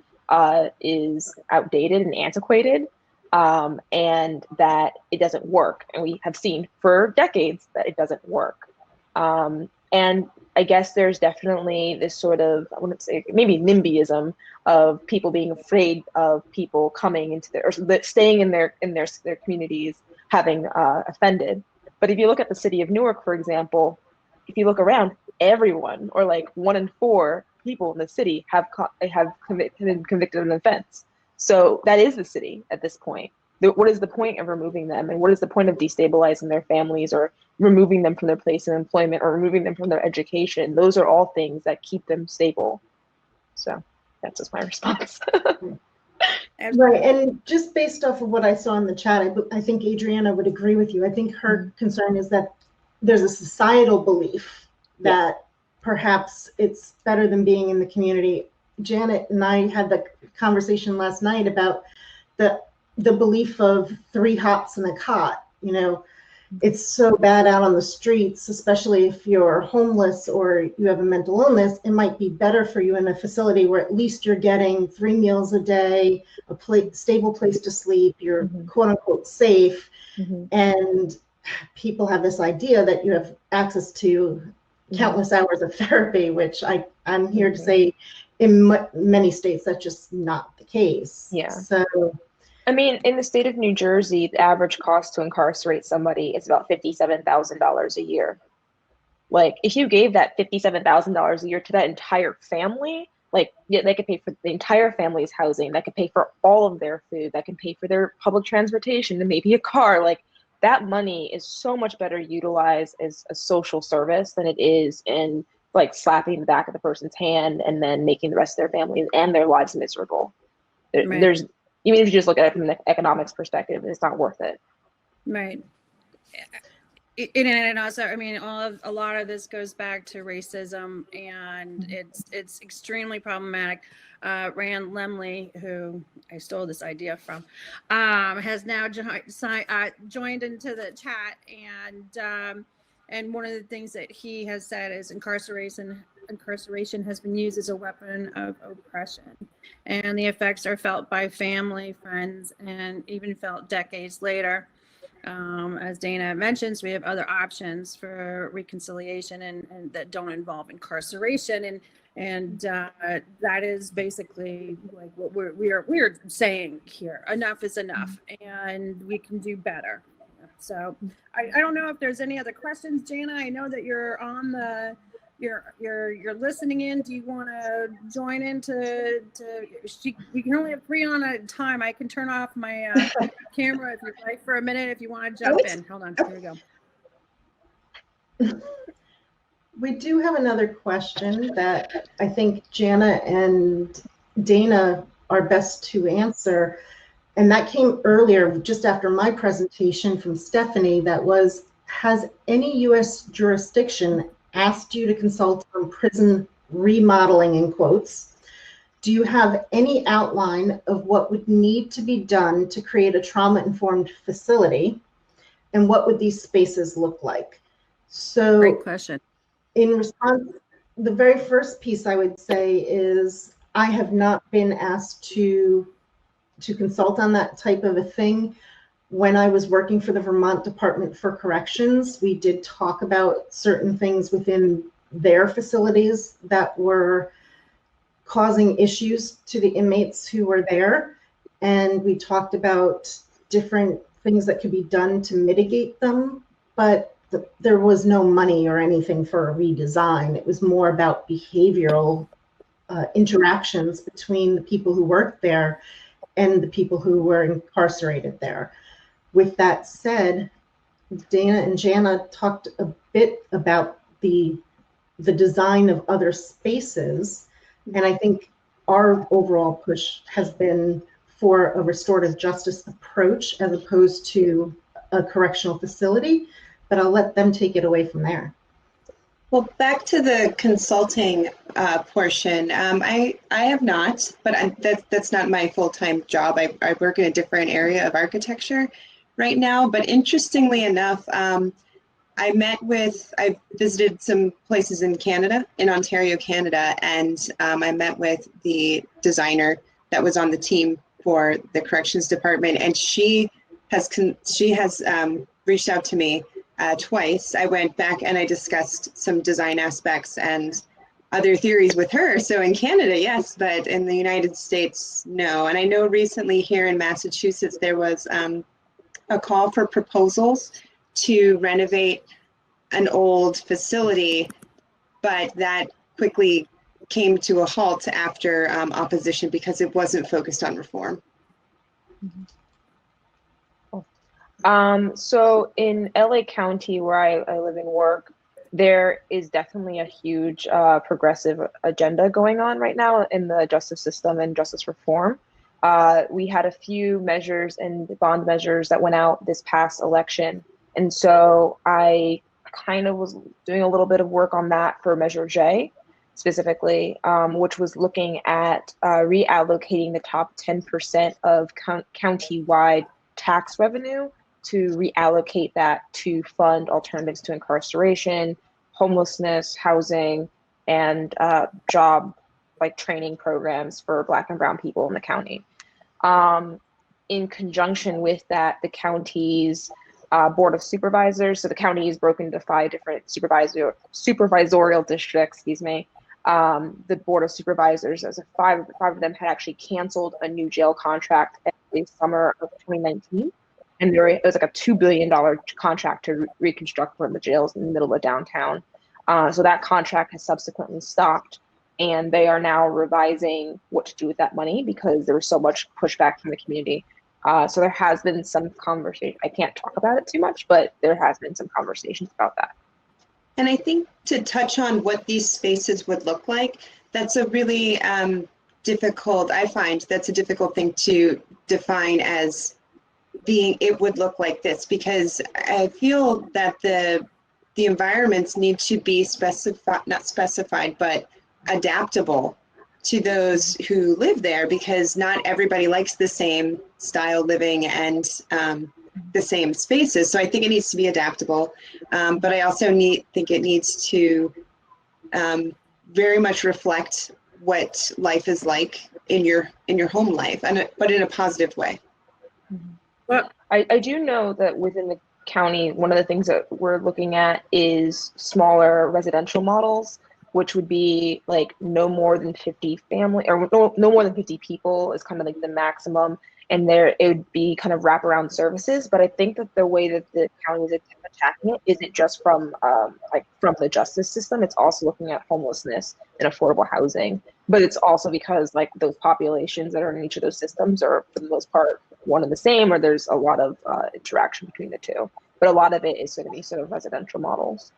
is outdated and antiquated, and that it doesn't work. And we have seen for decades that it doesn't work. And I guess there's definitely this sort of, I wouldn't say maybe NIMBYism of people being afraid of people coming into their, or staying in their communities having offended. But if you look at the city of Newark, for example, if you look around, everyone, or like 1 in 4 people in the city have been convicted of an offense. So that is the city at this point. What is the point of removing them? And what is the point of destabilizing their families or removing them from their place of employment or removing them from their education? Those are all things that keep them stable. So that's just my response. Right, and just based off of what I saw in the chat, I think Adriana would agree with you. I think her concern is that there's a societal belief that perhaps it's better than being in the community. Janet and I had the conversation last night about the belief of 3 hots and a cot. You know, it's so bad out on the streets, especially if you're homeless or you have a mental illness. It might be better for you in a facility where at least you're getting 3 meals a day, a stable place to sleep, you're quote unquote safe. And people have this idea that you have access to countless hours of therapy, which I'm here to say in many states that's just not the case. Yeah. So I mean, in the state of New Jersey, the average cost to incarcerate somebody is about $57,000 a year. Like, if you gave that $57,000 a year to that entire family, like, they could pay for the entire family's housing, that could pay for all of their food, that can pay for their public transportation and maybe a car. Like, that money is so much better utilized as a social service than it is in like slapping the back of the person's hand and then making the rest of their families and their lives miserable. Right. There's, even if you just look at it from the economics perspective, it's not worth it. Right. And also, I mean, a lot of this goes back to racism, and it's extremely problematic. Rand Lemley, who I stole this idea from, has now joined into the chat, and one of the things that he has said is incarceration has been used as a weapon of oppression, and the effects are felt by family, friends, and even felt decades later. As Dana mentions, we have other options for reconciliation and that don't involve incarceration, and that is basically like what we're saying here. Enough is enough, and we can do better. So I don't know if there's any other questions, Jana. I know that you're on the you're listening in. Do you want to join in we can only have 3 on a time. I can turn off my camera if you'd like for a minute if you want to jump in. Hold on, here we go. We do have another question that I think Jana and Dana are best to answer. And that came earlier, just after my presentation from Stephanie, that was, has any U.S. jurisdiction asked you to consult on prison remodeling, in quotes? Do you have any outline of what would need to be done to create a trauma-informed facility? And what would these spaces look like? So, great question. In response, the very first piece I would say is I have not been asked to consult on that type of a thing. When I was working for the Vermont Department for Corrections, we did talk about certain things within their facilities that were causing issues to the inmates who were there. And we talked about different things that could be done to mitigate them, but there was no money or anything for a redesign. It was more about behavioral interactions between the people who worked there and the people who were incarcerated there. With that said, Dana and Jana talked a bit about the design of other spaces, and I think our overall push has been for a restorative justice approach as opposed to a correctional facility, but I'll let them take it away from there. Well, back to the consulting portion, I have not, but that's not my full-time job. I work in a different area of architecture right now, but interestingly enough, I visited some places in Canada, in Ontario, Canada, and I met with the designer that was on the team for the corrections department, and she has reached out to me twice. I went back and I discussed some design aspects and other theories with her. So in Canada, yes, but in the United States, no. And I know recently here in Massachusetts, there was a call for proposals to renovate an old facility, but that quickly came to a halt after opposition because it wasn't focused on reform. So in LA County, where I live and work, there is definitely a huge progressive agenda going on right now in the justice system and justice reform. We had a few measures and bond measures that went out this past election. And so I kind of was doing a little bit of work on that for Measure J specifically, which was looking at reallocating the top 10% of county-wide tax revenue to reallocate that to fund alternatives to incarceration, homelessness, housing, and job training programs for Black and Brown people in the county. In conjunction with that, the county's Board of Supervisors, so the county is broken into 5 different supervisorial districts, the Board of Supervisors, as five of them had actually canceled a new jail contract in the summer of 2019. And it was like a $2 billion contract to reconstruct one of the jails in the middle of downtown. So that contract has subsequently stopped, and they are now revising what to do with that money because there was so much pushback from the community. So there has been some conversation. I can't talk about it too much, but there has been some conversations about that. And I think to touch on what these spaces would look like, that's a really difficult thing to define as it would look like this, because I feel that the environments need to be not specified, but adaptable to those who live there, because not everybody likes the same style living and the same spaces. So I think it needs to be adaptable. But I also think it needs to very much reflect what life is like in your home life, but in a positive way. Well, I do know that within the county, one of the things that we're looking at is smaller residential models, which would be like no more than 50 family, or no more than 50 people is kind of like the maximum. And there it would be kind of wraparound services. But I think that the way that the county is attacking it isn't just from from the justice system. It's also looking at homelessness and affordable housing. But it's also because like those populations that are in each of those systems are for the most part one and the same, or there's a lot of interaction between the two. But a lot of it is going to be sort of residential models.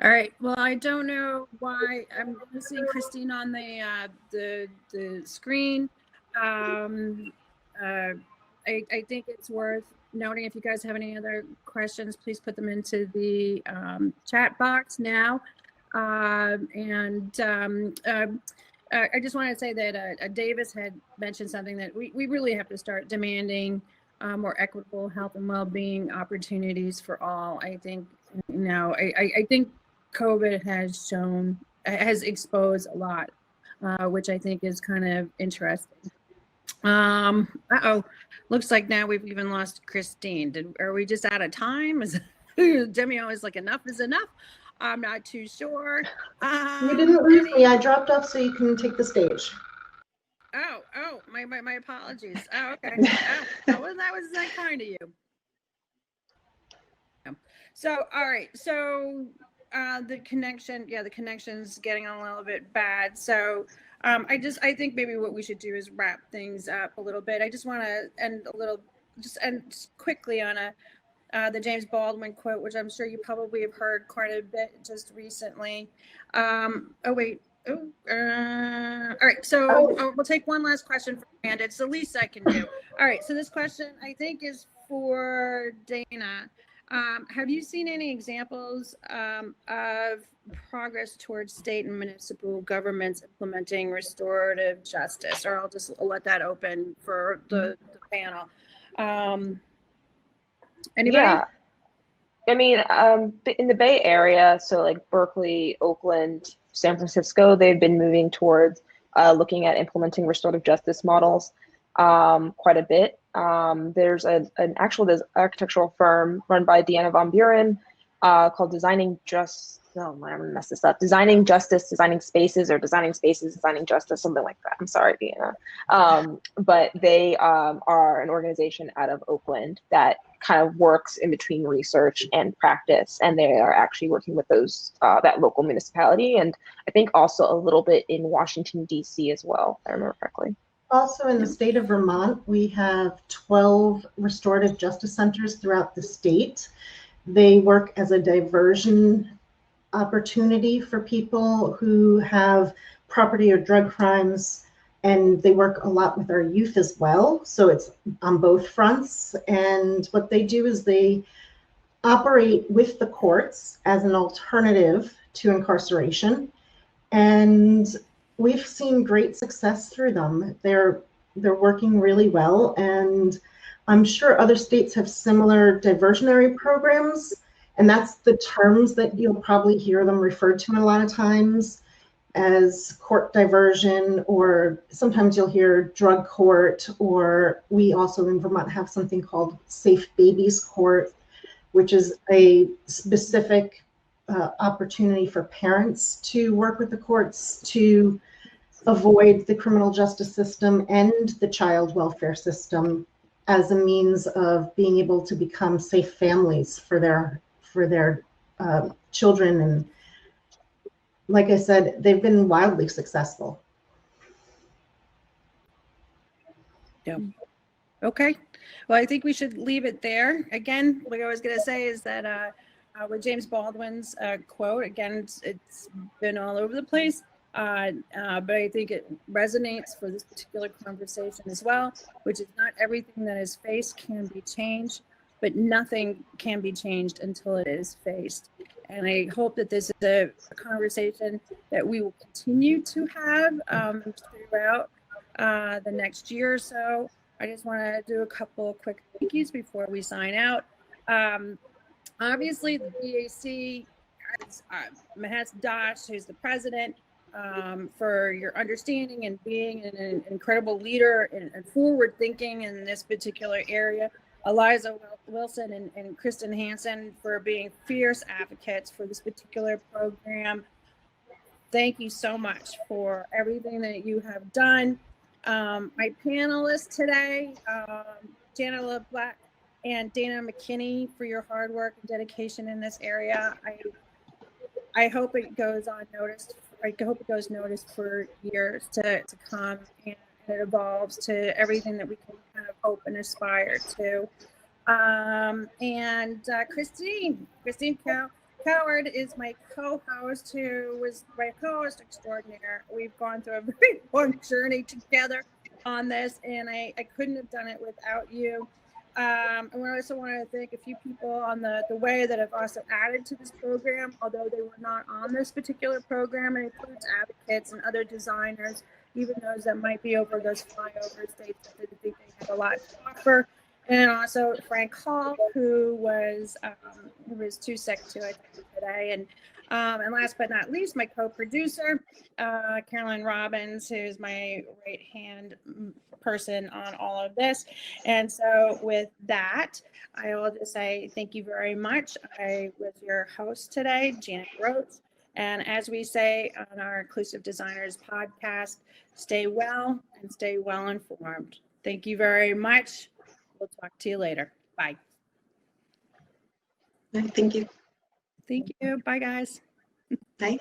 All right. Well, I don't know why I'm seeing Christine on the screen. I think it's worth noting, if you guys have any other questions, please put them into the chat box now. I just want to say that Davis had mentioned something that we really have to start demanding more equitable health and well-being opportunities for all. I think, I think COVID has exposed a lot, which I think is kind of interesting. Looks like now we've even lost Christine. Are we just out of time? Demi always like, enough is enough. I'm not too sure. You didn't lose me. I dropped off so you can take the stage. Oh, my apologies. Oh, okay. Well, that was that kind of you. So, all right. So the connection's getting a little bit bad. So I think maybe what we should do is wrap things up a little bit. I just want to end quickly on the James Baldwin quote, which I'm sure you probably have heard quite a bit just recently. All right, so we'll take one last question from Amanda. It's the least I can do. All right, so this question I think is for Dana. Have you seen any examples of progress towards state and municipal governments implementing restorative justice? Or I'll just let that open for the panel. Anybody? Yeah. I mean, in the Bay Area, so like Berkeley, Oakland, San Francisco, they've been moving towards looking at implementing restorative justice models quite a bit. There's an architectural firm run by Deanna Von Buren called Designing Justice, Designing Spaces, or Designing Spaces, Designing Justice, something like that. I'm sorry, Deanna. But they are an organization out of Oakland that kind of works in between research and practice, and they are actually working with those that local municipality, and I think also a little bit in Washington, D.C. as well, if I remember correctly. Also in the state of Vermont, we have 12 restorative justice centers throughout the state. They work as a diversion opportunity for people who have property or drug crimes, and they work a lot with our youth as well. So it's on both fronts. And what they do is they operate with the courts as an alternative to incarceration. And we've seen great success through them. They're working really well. And I'm sure other states have similar diversionary programs. And that's the terms that you'll probably hear them referred to a lot of times as court diversion, or sometimes you'll hear drug court, or we also in Vermont have something called Safe Babies Court, which is a specific opportunity for parents to work with the courts to avoid the criminal justice system and the child welfare system as a means of being able to become safe families for their children. And like I said, they've been wildly successful. Yeah. Okay. Well, I think we should leave it there. Again, what I was going to say is that with James Baldwin's quote, again, it's been all over the place. but I think it resonates for this particular conversation as well, which is not everything that is faced can be changed, but nothing can be changed until it is faced. And I hope that this is a conversation that we will continue to have throughout the next year or so. I just want to do a couple of quick thank yous before we sign out. Obviously, the BAC has Mahesh Das, who's the president, for your understanding and being an incredible leader and forward thinking in this particular area. Eliza Wilson and Kristen Hansen for being fierce advocates for this particular program. Thank you so much for everything that you have done. My panelists today, Jana Belack and Dana McKinney, for your hard work and dedication in this area. I hope it goes unnoticed. I hope it goes noticed for years to come, and it evolves to everything that we can kind of hope and aspire to. Christine Cowart is my co-host, who was my co-host extraordinaire. We've gone through a very long journey together on this, and I couldn't have done it without you. I also want to thank a few people on the way that have also added to this program, although they were not on this particular program. It includes advocates and other designers, even those that might be over those flyover states that didn't think they had a lot to offer. And also Frank Hall, who was too sick to attend today. And last but not least, my co-producer, Caroline Robbins, who's my right-hand person on all of this. And so with that, I will just say thank you very much. I was your host today, Janet Rhodes. And as we say on our Inclusive Designers podcast, stay well and stay well informed. Thank you very much. We'll talk to you later. Bye. Thank you. Thank you. Bye, guys. Bye.